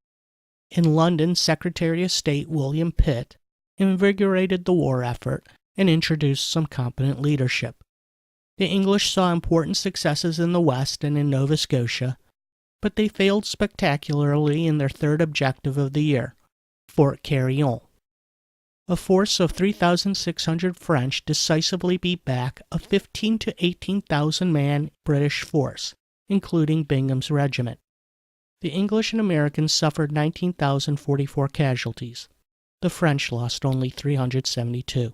[SPEAKER 2] In London, Secretary of State William Pitt invigorated the war effort and introduced some competent leadership. The English saw important successes in the West and in Nova Scotia, but they failed spectacularly in their third objective of the year, Fort Carillon. A force of 3,600 French decisively beat back a 15,000 to 18,000 man British force, including Bingham's regiment. The English and Americans suffered 19,044 casualties. The French lost only 372.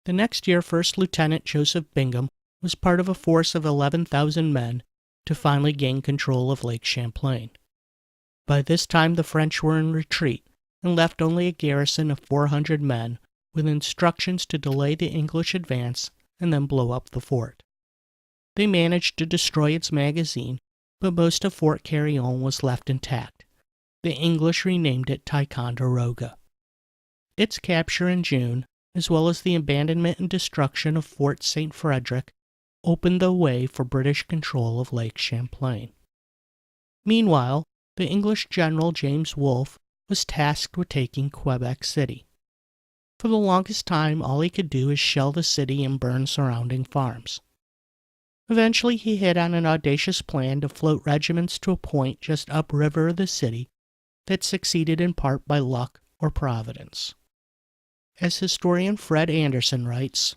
[SPEAKER 2] The next year, First Lieutenant Joseph Bingham was part of a force of 11,000 men to finally gain control of Lake Champlain. By this time, the French were in retreat and left only a garrison of 400 men with instructions to delay the English advance and then blow up the fort. They managed to destroy its magazine, but most of Fort Carillon was left intact. The English renamed it Ticonderoga. Its capture in June, as well as the abandonment and destruction of Fort St. Frederick, opened the way for British control of Lake Champlain. Meanwhile, the English general James Wolfe was tasked with taking Quebec City. For the longest time, all he could do is shell the city and burn surrounding farms. Eventually, he hit on an audacious plan to float regiments to a point just upriver of the city that succeeded in part by luck or providence. As historian Fred Anderson writes,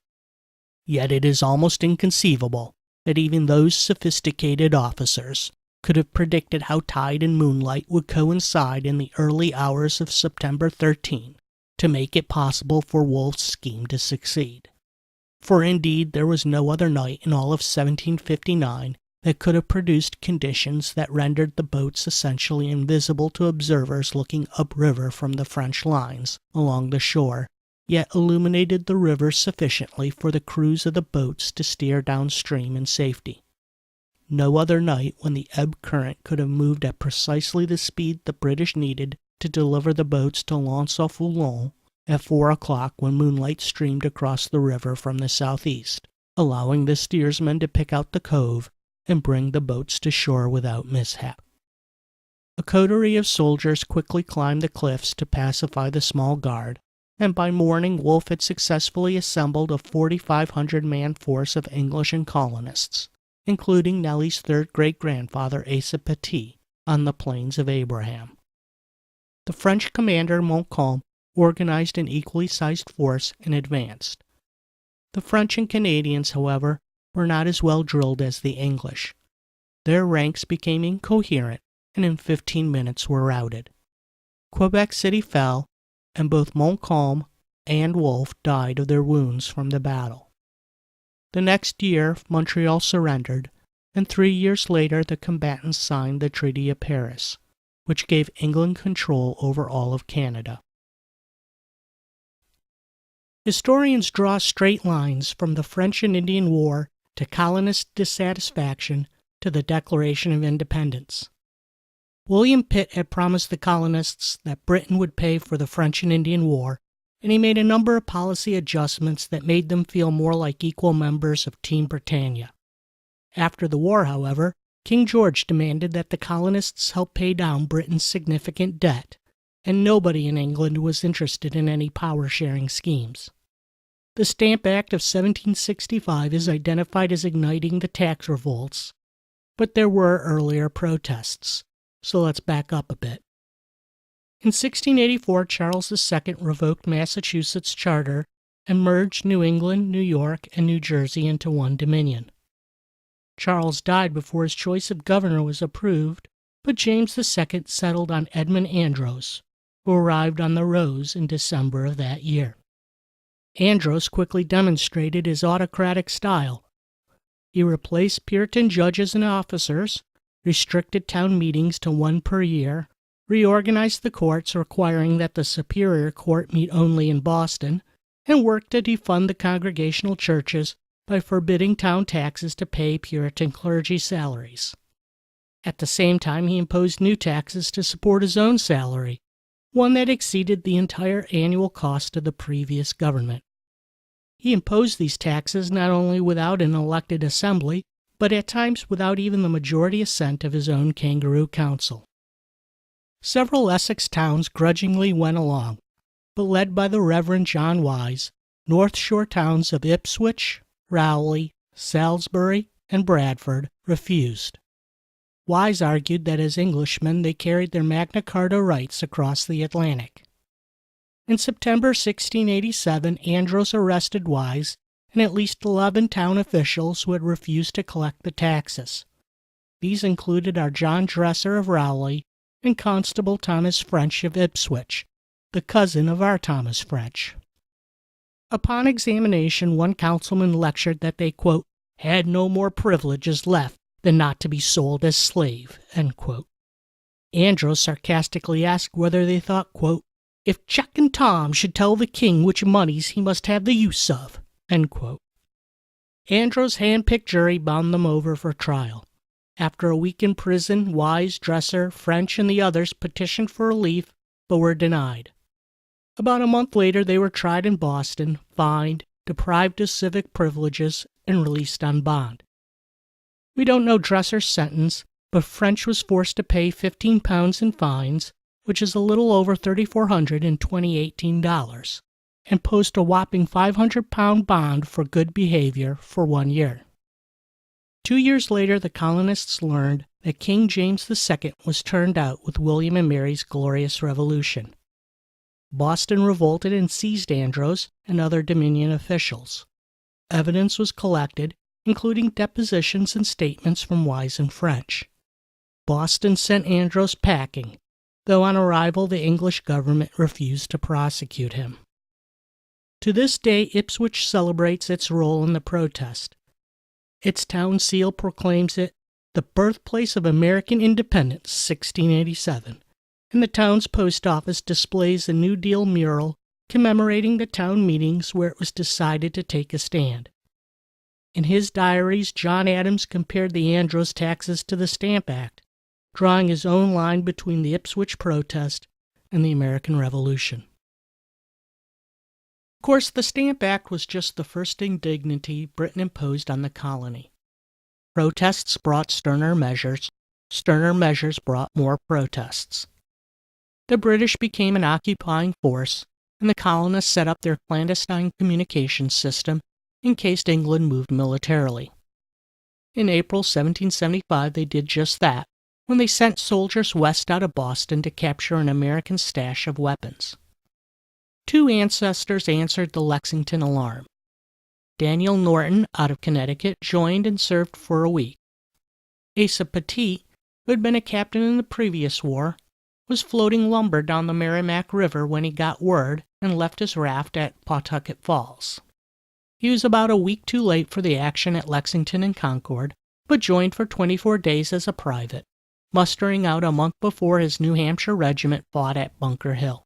[SPEAKER 2] "Yet it is almost inconceivable that even those sophisticated officers could have predicted how tide and moonlight would coincide in the early hours of September 13 to make it possible for Wolfe's scheme to succeed. For indeed there was no other night in all of 1759 that could have produced conditions that rendered the boats essentially invisible to observers looking upriver from the French lines along the shore, yet illuminated the river sufficiently for the crews of the boats to steer downstream in safety. No other night when the ebb current could have moved at precisely the speed the British needed to deliver the boats to L'Anse-au-Foulon at 4 o'clock when moonlight streamed across the river from the southeast, allowing the steersman to pick out the cove and bring the boats to shore without mishap. A coterie of soldiers quickly climbed the cliffs to pacify the small guard, and by morning Wolfe had successfully assembled a 4,500-man force of English and colonists, including Nellie's third great-grandfather Asa Petit, on the Plains of Abraham. The French commander Montcalm organized an equally sized force and advanced. The French and Canadians, however, were not as well drilled as the English. Their ranks became incoherent, and in 15 minutes were routed. Quebec City fell, and both Montcalm and Wolfe died of their wounds from the battle. The next year, Montreal surrendered, and 3 years later the combatants signed the Treaty of Paris, which gave England control over all of Canada. Historians draw straight lines from the French and Indian War to colonist dissatisfaction to the Declaration of Independence. William Pitt had promised the colonists that Britain would pay for the French and Indian War, and he made a number of policy adjustments that made them feel more like equal members of Team Britannia. After the war, however, King George demanded that the colonists help pay down Britain's significant debt, and nobody in England was interested in any power-sharing schemes. The Stamp Act of 1765 is identified as igniting the tax revolts, but there were earlier protests, so let's back up a bit. In 1684, Charles II revoked Massachusetts' charter and merged New England, New York, and New Jersey into one dominion. Charles died before his choice of governor was approved, but James II settled on Edmund Andros, who arrived on the Rose in December of that year. Andros quickly demonstrated his autocratic style. He replaced Puritan judges and officers, restricted town meetings to one per year, reorganized the courts requiring that the Superior Court meet only in Boston, and worked to defund the Congregational churches by forbidding town taxes to pay Puritan clergy salaries. At the same time, he imposed new taxes to support his own salary, one that exceeded the entire annual cost of the previous government. He imposed these taxes not only without an elected assembly, but at times without even the majority assent of his own Kangaroo Council. Several Essex towns grudgingly went along, but led by the Reverend John Wise, North Shore towns of Ipswich, Rowley, Salisbury, and Bradford refused. Wise argued that as Englishmen they carried their Magna Carta rights across the Atlantic. In September 1687, Andros arrested Wise and at least 11 town officials who had refused to collect the taxes. These included our John Dresser of Rowley and Constable Thomas French of Ipswich, the cousin of our Thomas French. Upon examination, one councilman lectured that they, quote, had no more privileges left than not to be sold as slave, end quote. Andros sarcastically asked whether they thought, quote, if Jack and Tom should tell the king which moneys he must have the use of, end quote. Andros' hand-picked jury bound them over for trial. After a week in prison, Wise, Dresser, French, and the others petitioned for relief, but were denied. About a month later, they were tried in Boston, fined, deprived of civic privileges, and released on bond. We don't know Dresser's sentence, but French was forced to pay £15 in fines, which is a little over $3,400 in 2018 dollars, and post a whopping £500 bond for good behavior for 1 year. 2 years later, the colonists learned that King James II was turned out with William and Mary's Glorious Revolution. Boston revolted and seized Andros and other Dominion officials. Evidence was collected, including depositions and statements from Wise and French. Boston sent Andros packing, though on arrival the English government refused to prosecute him. To this day, Ipswich celebrates its role in the protest. Its town seal proclaims it the birthplace of American independence, 1687, and the town's post office displays a New Deal mural commemorating the town meetings where it was decided to take a stand. In his diaries, John Adams compared the Andros taxes to the Stamp Act, drawing his own line between the Ipswich protest and the American Revolution. Of course, the Stamp Act was just the first indignity Britain imposed on the colony. Protests brought sterner measures brought more protests. The British became an occupying force, and the colonists set up their clandestine communications system in case England moved militarily. In April 1775, they did just that, when they sent soldiers west out of Boston to capture an American stash of weapons. 2 ancestors answered the Lexington alarm. Daniel Norton, out of Connecticut, joined and served for a week. Asa Petit, who had been a captain in the previous war, was floating lumber down the Merrimack River when he got word and left his raft at Pawtucket Falls. He was about a week too late for the action at Lexington and Concord, but joined for 24 days as a private, mustering out a month before his New Hampshire regiment fought at Bunker Hill.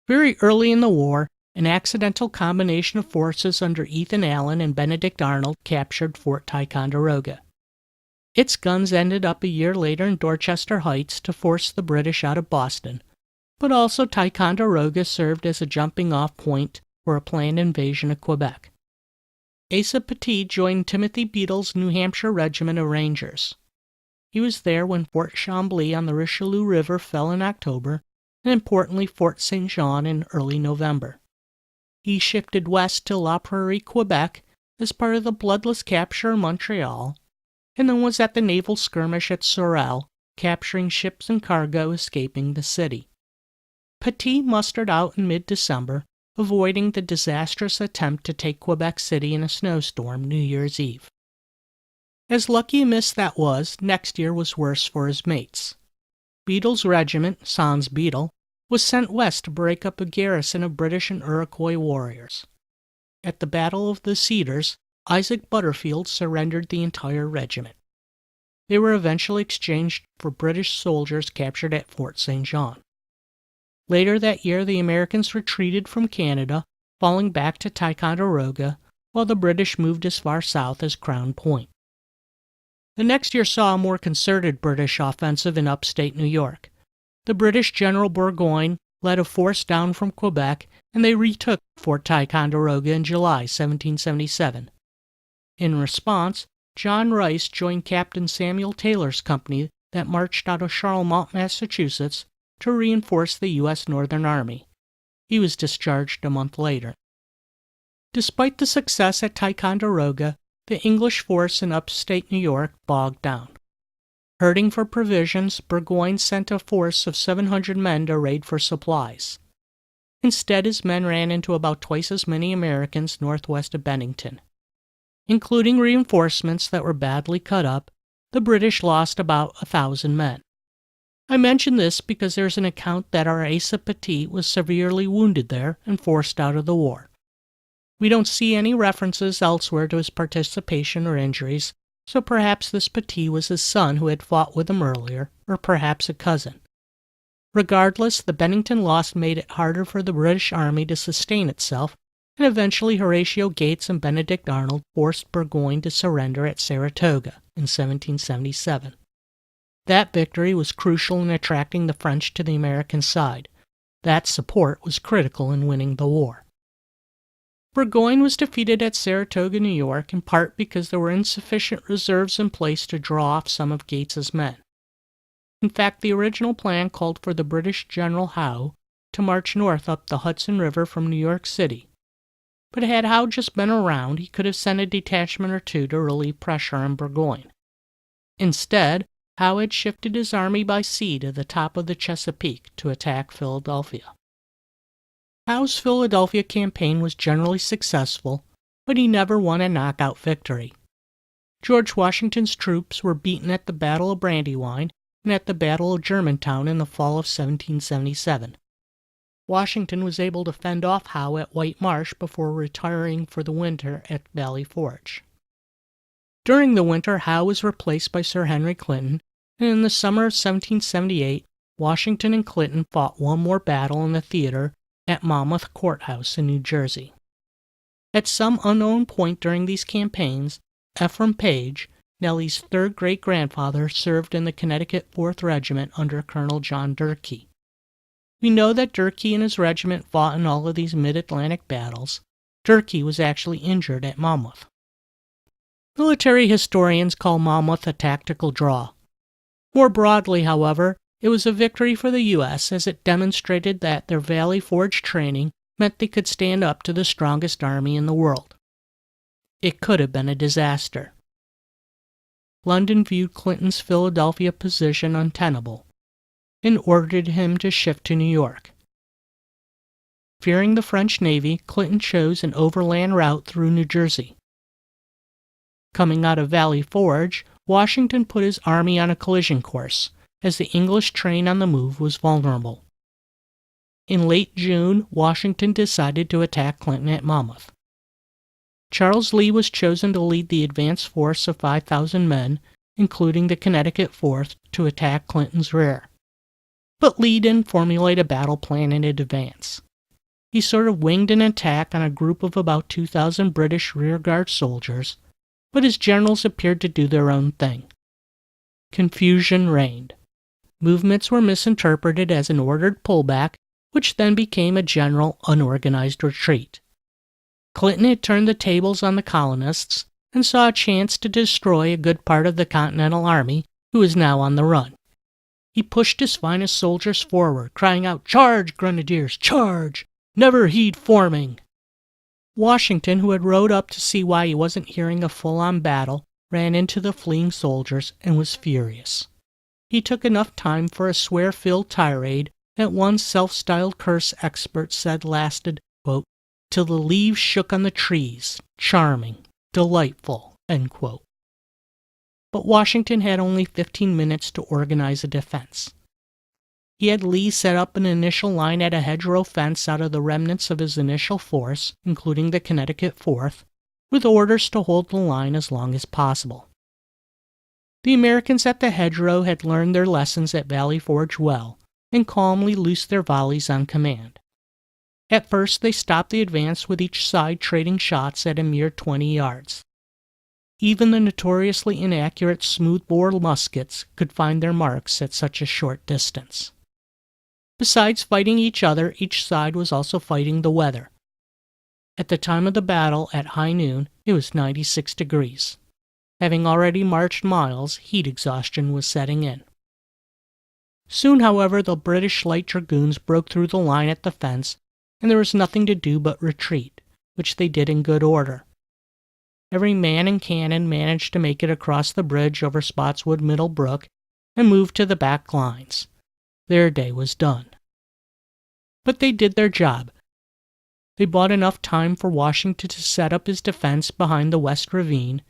[SPEAKER 2] Very early in the war, an accidental combination of forces under Ethan Allen and Benedict Arnold captured Fort Ticonderoga. Its guns ended up a year later in Dorchester Heights to force the British out of Boston, but also Ticonderoga served as a jumping-off point for a planned invasion of Quebec. Asa Petit joined Timothy Beadle's New Hampshire Regiment of Rangers. He was there when Fort Chambly on the Richelieu River fell in October, and importantly Fort St. Jean in early November. He shifted west to La Prairie, Quebec, as part of the bloodless capture of Montreal, and then was at the naval skirmish at Sorel, capturing ships and cargo escaping the city. Petit mustered out in mid-December, avoiding the disastrous attempt to take Quebec City in a snowstorm New Year's Eve. As lucky a miss that was, next year was worse for his mates. Beadle's regiment, Sans Beadle, was sent west to break up a garrison of British and Iroquois warriors. At the Battle of the Cedars, Isaac Butterfield surrendered the entire regiment. They were eventually exchanged for British soldiers captured at Fort St. John. Later that year, the Americans retreated from Canada, falling back to Ticonderoga, while the British moved as far south as Crown Point. The next year saw a more concerted British offensive in upstate New York. The British General Burgoyne led a force down from Quebec, and they retook Fort Ticonderoga in July 1777. In response, John Rice joined Captain Samuel Taylor's company that marched out of Charlemont, Massachusetts, to reinforce the U.S. Northern Army. He was discharged a month later. Despite the success at Ticonderoga, the English force in upstate New York bogged down. Hurting for provisions, Burgoyne sent a force of 700 men to raid for supplies. Instead, his men ran into about twice as many Americans northwest of Bennington. Including reinforcements that were badly cut up, the British lost about 1,000 men. I mention this because there's an account that our Asa Petit was severely wounded there and forced out of the war. We don't see any references elsewhere to his participation or injuries, so perhaps this Petit was his son who had fought with him earlier, or perhaps a cousin. Regardless, the Bennington loss made it harder for the British Army to sustain itself, and eventually Horatio Gates and Benedict Arnold forced Burgoyne to surrender at Saratoga in 1777. That victory was crucial in attracting the French to the American side. That support was critical in winning the war. Burgoyne was defeated at Saratoga, New York, in part because there were insufficient reserves in place to draw off some of Gates's men. In fact, the original plan called for the British General Howe to march north up the Hudson River from New York City. But had Howe just been around, he could have sent a detachment or two to relieve pressure on Burgoyne. Instead, Howe had shifted his army by sea to the top of the Chesapeake to attack Philadelphia. Howe's Philadelphia campaign was generally successful, but he never won a knockout victory. George Washington's troops were beaten at the Battle of Brandywine and at the Battle of Germantown in the fall of 1777. Washington was able to fend off Howe at White Marsh before retiring for the winter at Valley Forge. During the winter, Howe was replaced by Sir Henry Clinton, and in the summer of 1778, Washington and Clinton fought one more battle in the theater at Monmouth Courthouse in New Jersey. At some unknown point during these campaigns, Ephraim Page, Nellie's third great-grandfather, served in the Connecticut 4th Regiment under Colonel John Durkee. We know that Durkee and his regiment fought in all of these mid-Atlantic battles. Durkee was actually injured at Monmouth. Military historians call Monmouth a tactical draw. More broadly, however, it was a victory for the U.S. as it demonstrated that their Valley Forge training meant they could stand up to the strongest army in the world. It could have been a disaster. London viewed Clinton's Philadelphia position untenable and ordered him to shift to New York. Fearing the French Navy, Clinton chose an overland route through New Jersey. Coming out of Valley Forge, Washington put his army on a collision course, as the English train on the move was vulnerable. In late June, Washington decided to attack Clinton at Monmouth. Charles Lee was chosen to lead the advance force of 5,000 men, including the Connecticut 4th, to attack Clinton's rear. But Lee didn't formulate a battle plan in advance. He sort of winged an attack on a group of about 2,000 British rearguard soldiers, but his generals appeared to do their own thing. Confusion reigned. Movements were misinterpreted as an ordered pullback, which then became a general, unorganized retreat. Clinton had turned the tables on the colonists and saw a chance to destroy a good part of the Continental Army, who was now on the run. He pushed his finest soldiers forward, crying out, "Charge, grenadiers, charge! Never heed forming!" Washington, who had rode up to see why he wasn't hearing a full-on battle, ran into the fleeing soldiers and was furious. He took enough time for a swear-filled tirade that one self-styled curse expert said lasted, quote, "till the leaves shook on the trees, charming, delightful," end quote. But Washington had only 15 minutes to organize a defense. He had Lee set up an initial line at a hedgerow fence out of the remnants of his initial force, including the Connecticut 4th, with orders to hold the line as long as possible. The Americans at the hedgerow had learned their lessons at Valley Forge well, and calmly loosed their volleys on command. At first they stopped the advance with each side trading shots at a mere 20 yards. Even the notoriously inaccurate smoothbore muskets could find their marks at such a short distance. Besides fighting each other, each side was also fighting the weather. At the time of the battle, at high noon, it was 96 degrees. Having already marched miles, heat exhaustion was setting in. Soon, however, the British light dragoons broke through the line at the fence, and there was nothing to do but retreat, which they did in good order. Every man and cannon managed to make it across the bridge over Spotswood Middle Brook and move to the back lines. Their day was done. But they did their job. They bought enough time for Washington to set up his defense behind the West Ravine,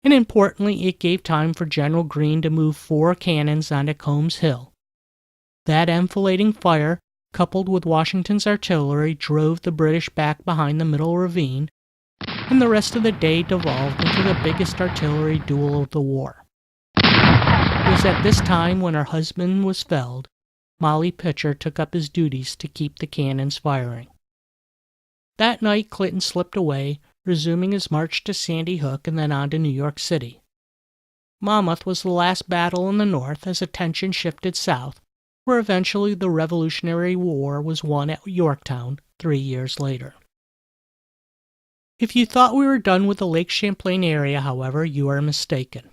[SPEAKER 2] and importantly, it gave time for General Greene to move 4 cannons onto Combs Hill. That enfilading fire, coupled with Washington's artillery, drove the British back behind the Middle Ravine, and the rest of the day devolved into the biggest artillery duel of the war. It was at this time, when her husband was felled, Molly Pitcher took up his duties to keep the cannons firing. That night Clinton slipped away, resuming his march to Sandy Hook and then on to New York City. Monmouth was the last battle in the North as attention shifted south, where eventually the Revolutionary War was won at Yorktown 3 years later. If you thought we were done with the Lake Champlain area, however, you are mistaken.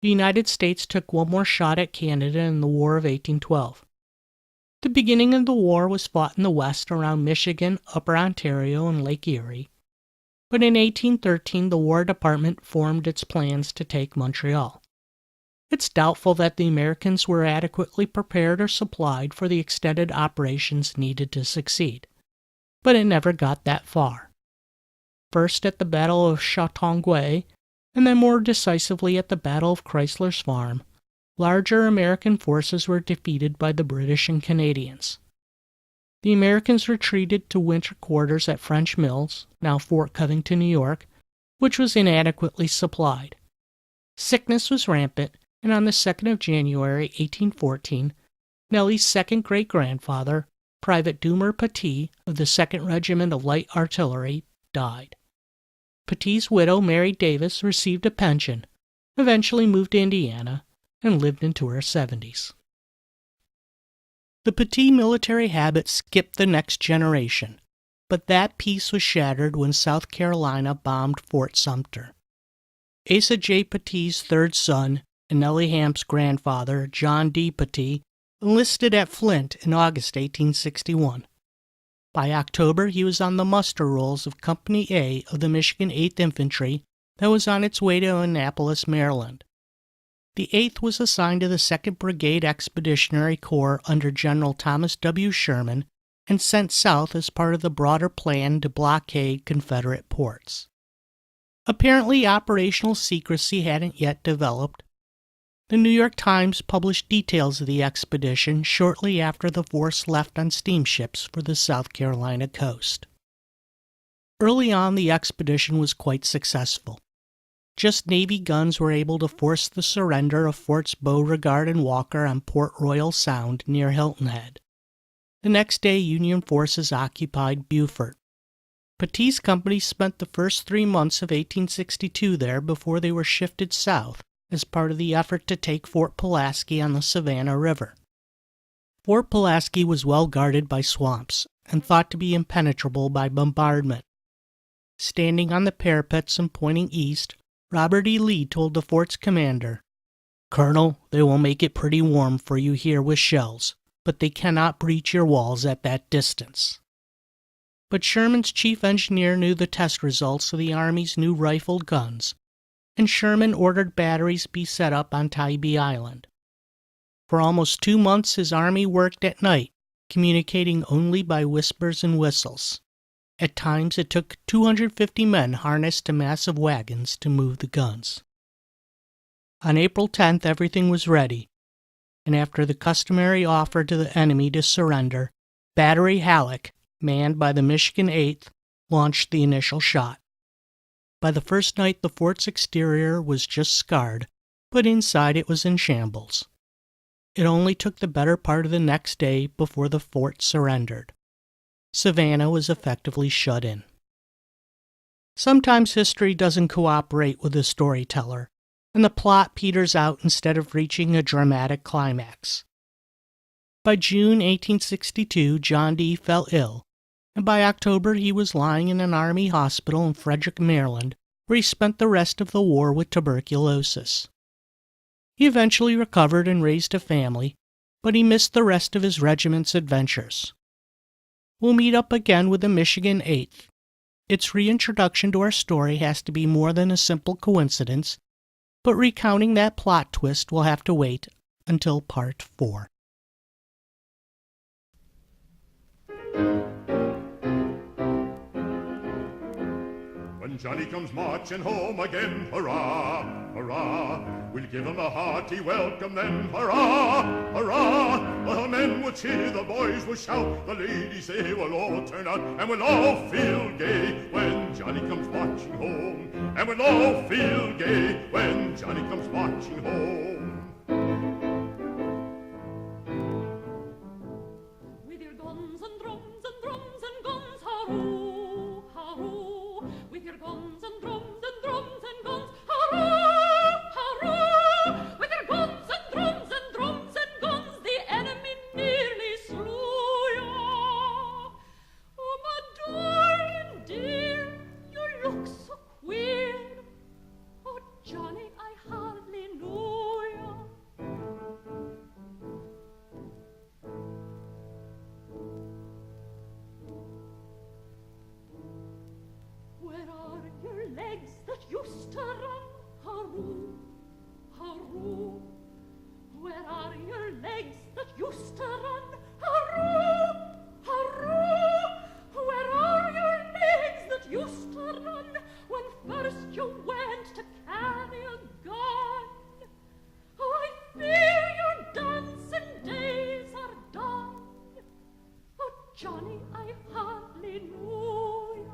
[SPEAKER 2] The United States took one more shot at Canada in the War of 1812. The beginning of the war was fought in the west around Michigan, Upper Ontario, and Lake Erie, but in 1813 the War Department formed its plans to take Montreal. It's doubtful that the Americans were adequately prepared or supplied for the extended operations needed to succeed, but it never got that far. First at the Battle of Chateauguay, and then more decisively at the Battle of Chrysler's Farm, larger American forces were defeated by the British and Canadians. The Americans retreated to winter quarters at French Mills, now Fort Covington, New York, which was inadequately supplied. Sickness was rampant, and on the 2nd of January, 1814, Nellie's second great-grandfather, Private Dumer Petit of the 2nd Regiment of Light Artillery, died. Petit's widow, Mary Davis, received a pension, eventually moved to Indiana, and lived into her 70s. The Petit military habit skipped the next generation, but that peace was shattered when South Carolina bombed Fort Sumter. Asa J. Petit's third son, and Nellie Hamp's grandfather, John D. Petit, enlisted at Flint in August 1861. By October, he was on the muster rolls of Company A of the Michigan 8th Infantry that was on its way to Annapolis, Maryland. The 8th was assigned to the 2nd Brigade Expeditionary Corps under General Thomas W. Sherman and sent south as part of the broader plan to blockade Confederate ports. Apparently, operational secrecy hadn't yet developed. The New York Times published details of the expedition shortly after the force left on steamships for the South Carolina coast. Early on, the expedition was quite successful. Just Navy guns were able to force the surrender of Forts Beauregard and Walker on Port Royal Sound near Hilton Head. The next day, Union forces occupied Beaufort. Petit's company spent the first 3 months of 1862 there before they were shifted south as part of the effort to take Fort Pulaski on the Savannah River. Fort Pulaski was well guarded by swamps and thought to be impenetrable by bombardment. Standing on the parapets and pointing east, Robert E. Lee told the fort's commander, "Colonel, they will make it pretty warm for you here with shells, but they cannot breach your walls at that distance." But Sherman's chief engineer knew the test results of the Army's new rifled guns, and Sherman ordered batteries be set up on Tybee Island. For almost 2 months his army worked at night, communicating only by whispers and whistles. At times it took 250 men harnessed to massive wagons to move the guns. On April 10th everything was ready, and after the customary offer to the enemy to surrender, Battery Halleck, manned by the Michigan 8th, launched the initial shot. By the first night the fort's exterior was just scarred, but inside it was in shambles. It only took the better part of the next day before the fort surrendered. Savannah was effectively shut in. Sometimes history doesn't cooperate with the storyteller, and the plot peters out instead of reaching a dramatic climax. By June 1862, John D. fell ill, and by October he was lying in an Army hospital in Frederick, Maryland, where he spent the rest of the war with tuberculosis. He eventually recovered and raised a family, but he missed the rest of his regiment's adventures. We'll meet up again with the Michigan 8th. Its reintroduction to our story has to be more than a simple coincidence, but recounting that plot twist will have to wait until Part 4.
[SPEAKER 3] When Johnny comes marching home again, hurrah, hurrah, we'll give him a hearty welcome then, hurrah, hurrah. The men will cheer, the boys will shout, the ladies they will all turn out, and we'll all feel gay when Johnny comes marching home, and we'll all feel gay when Johnny comes marching home.
[SPEAKER 4] With your guns and drums and drums and guns, hurroo, hurroo. With your guns and drums and guns, hurroo, hurroo. With your guns and drums and guns, the enemy nearly slew ya. Oh, my darling dear, you look so queer. Oh, Johnny, I hardly knew ya. Where are your legs that used to run? Hurroo, hurroo. Where are your legs that used to run? Hurroo, hurroo. Where are your legs that used to run when first you went to carry a gun? I fear your dancing days are done. Oh, Johnny, I hardly knew ya.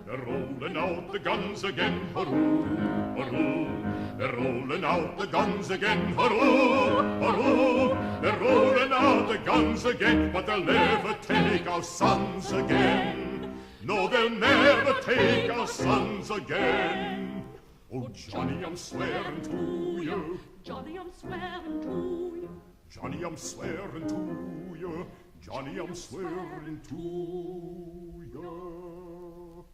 [SPEAKER 3] They're rolling out the guns again, hurroo, hurroo. They're rolling out the guns again, hurroo, hurroo. They're rolling out the guns again, but they'll never take our sons again. No, they'll never take our sons again. Oh, Johnny, I'm swearing to you.
[SPEAKER 4] Johnny, I'm swearing to you.
[SPEAKER 3] Johnny, I'm swearing to you. Johnny, I'm swearing to you.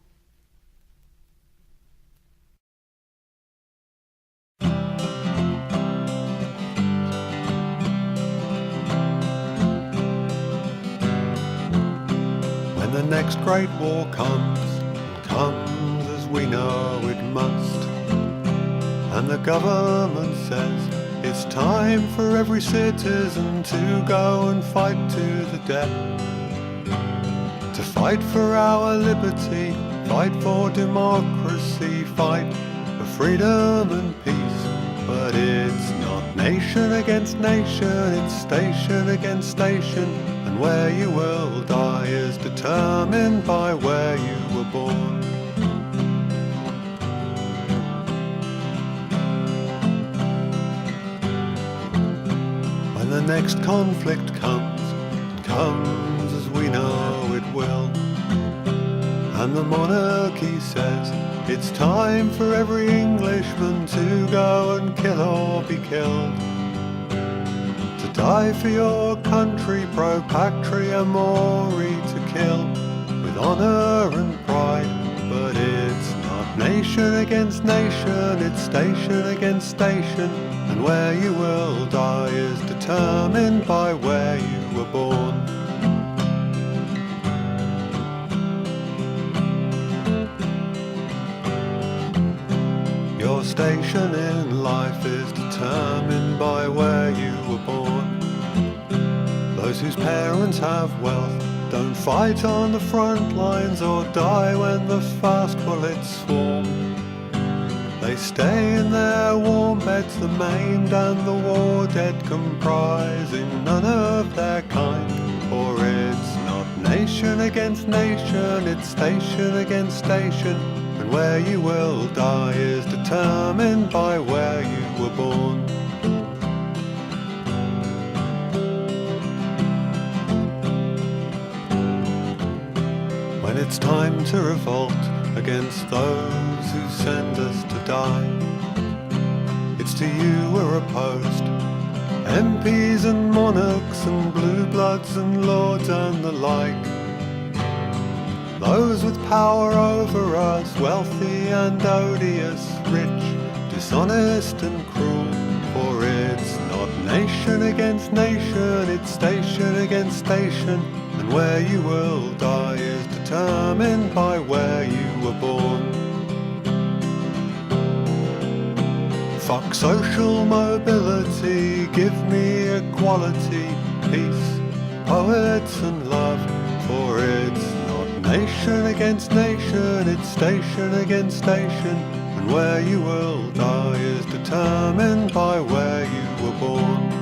[SPEAKER 5] When the next great war comes, and comes as we know it must, and the government says it's time for every citizen to go and fight to the death, to fight for our liberty, fight for democracy, fight for freedom and peace. But it's not nation against nation, it's station against station, and where you will die is determined by where you were born. When the next conflict comes, it comes as we know it will, and the monarchy says it's time for every Englishman to go and kill or be killed. To die for your country, pro patria mori, to kill with honour and pride. But it's not nation against nation, it's station against station, and where you will die is determined by where you were born. Your station in life is determined by where you were born. Those whose parents have wealth don't fight on the front lines or die when the fast bullets swarm. They stay in their warm beds, the maimed and the war dead comprising none of their kind. For it's not nation against nation, it's station against station, and where you will die is determined by where you were born. When it's time to revolt against those who send us to die, it's to you we're opposed, MPs and monarchs and blue bloods and lords and the like. Those with power over us, wealthy and odious, rich, dishonest and cruel. For it's not nation against nation, it's station against station, and where you will die is determined by where you were born. Fuck social mobility, give me equality, peace, poets and love. For it's nation against nation, it's station against station, and where you will die is determined by where you were born.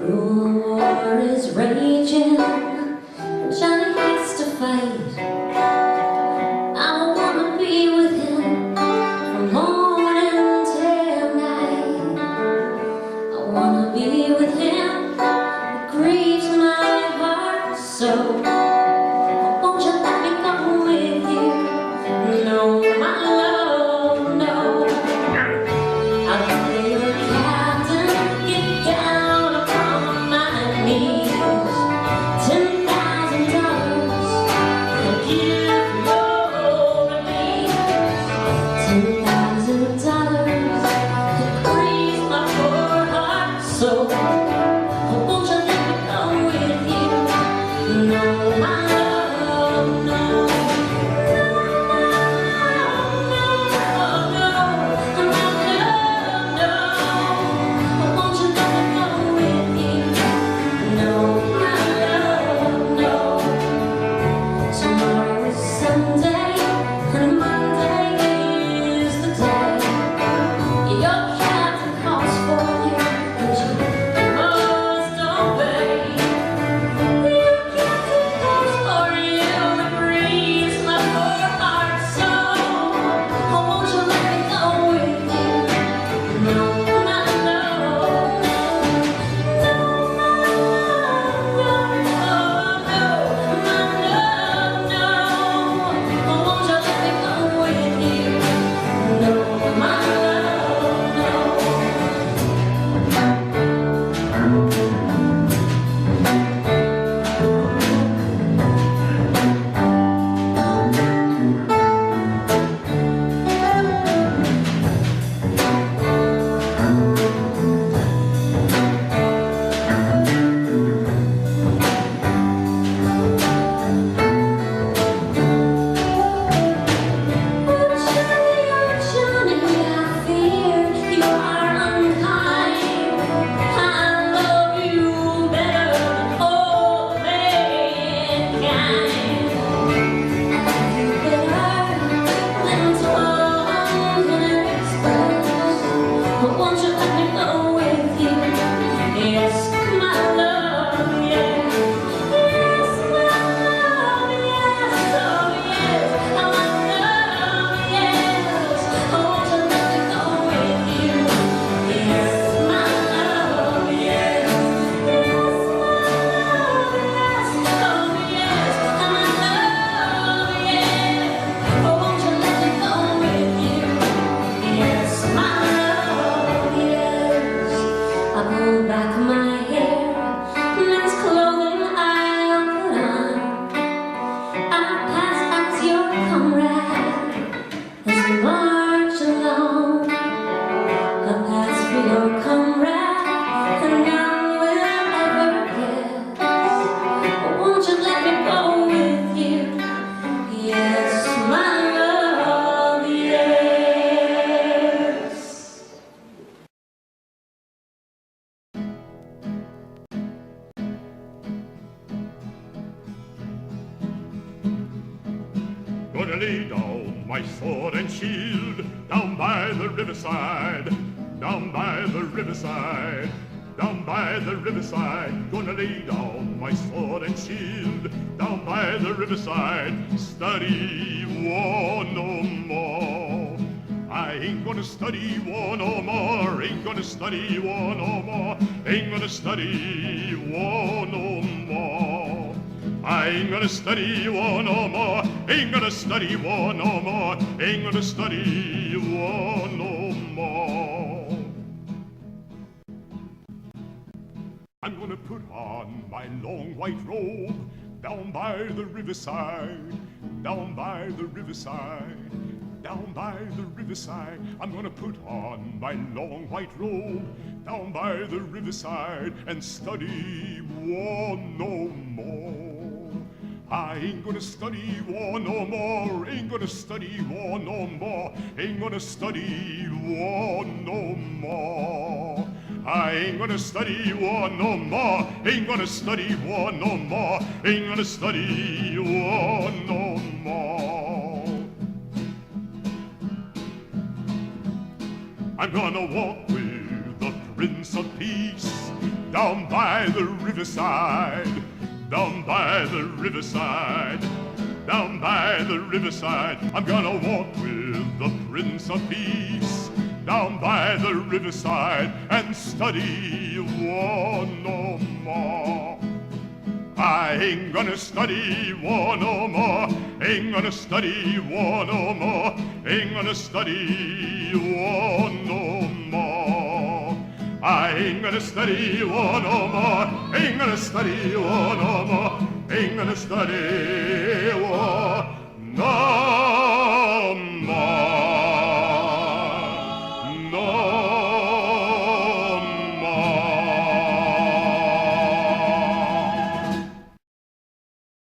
[SPEAKER 6] War is raging, Johnny has to fight. I wanna be with him from morning till night. I wanna be with him, it grieves my heart so. Won't you let me go with you? No, my love, no. I'll play the captain, get down upon my knees. $10,000 I'll give your release. $10,000 could freeze my poor heart so. Won't you let me go with you? No, my love, no. Your captain calls for you, and you back my hair, men's clothing I'll put on. I'll pass as your comrade as we march along. I'll pass for your comrade, and none will ever guess. Won't you let me go with you? Yes, my love, yes.
[SPEAKER 3] Gonna lay down my sword and shield down by the riverside, down by the riverside, down by the riverside. Gonna lay down my sword and shield down by the riverside. Study war no more. I ain't gonna study war no more. Ain't gonna study war no more. Ain't gonna study war no more. I ain't gonna study war no more. Ain't gonna study war no more. Ain't gonna study war no more. I'm gonna put on my long white robe down by the riverside, down by the riverside, down by the riverside. I'm gonna put on my long white robe down by the riverside and study war no more. I ain't gonna study war no more. Ain't gonna study war no more. Ain't gonna study war no more. I ain't gonna study war no more. Ain't gonna study war no more. Ain't gonna study war no more. I'm gonna walk with the Prince of Peace down by the riverside, down by the riverside, down by the riverside. I'm gonna walk with the Prince of Peace down by the riverside and study war no more. I ain't gonna study war no more. Ain't gonna study war no more. Ain't gonna study war no more. I ain't gonna study war no more. Ain't gonna study war no more. Ain't gonna study war.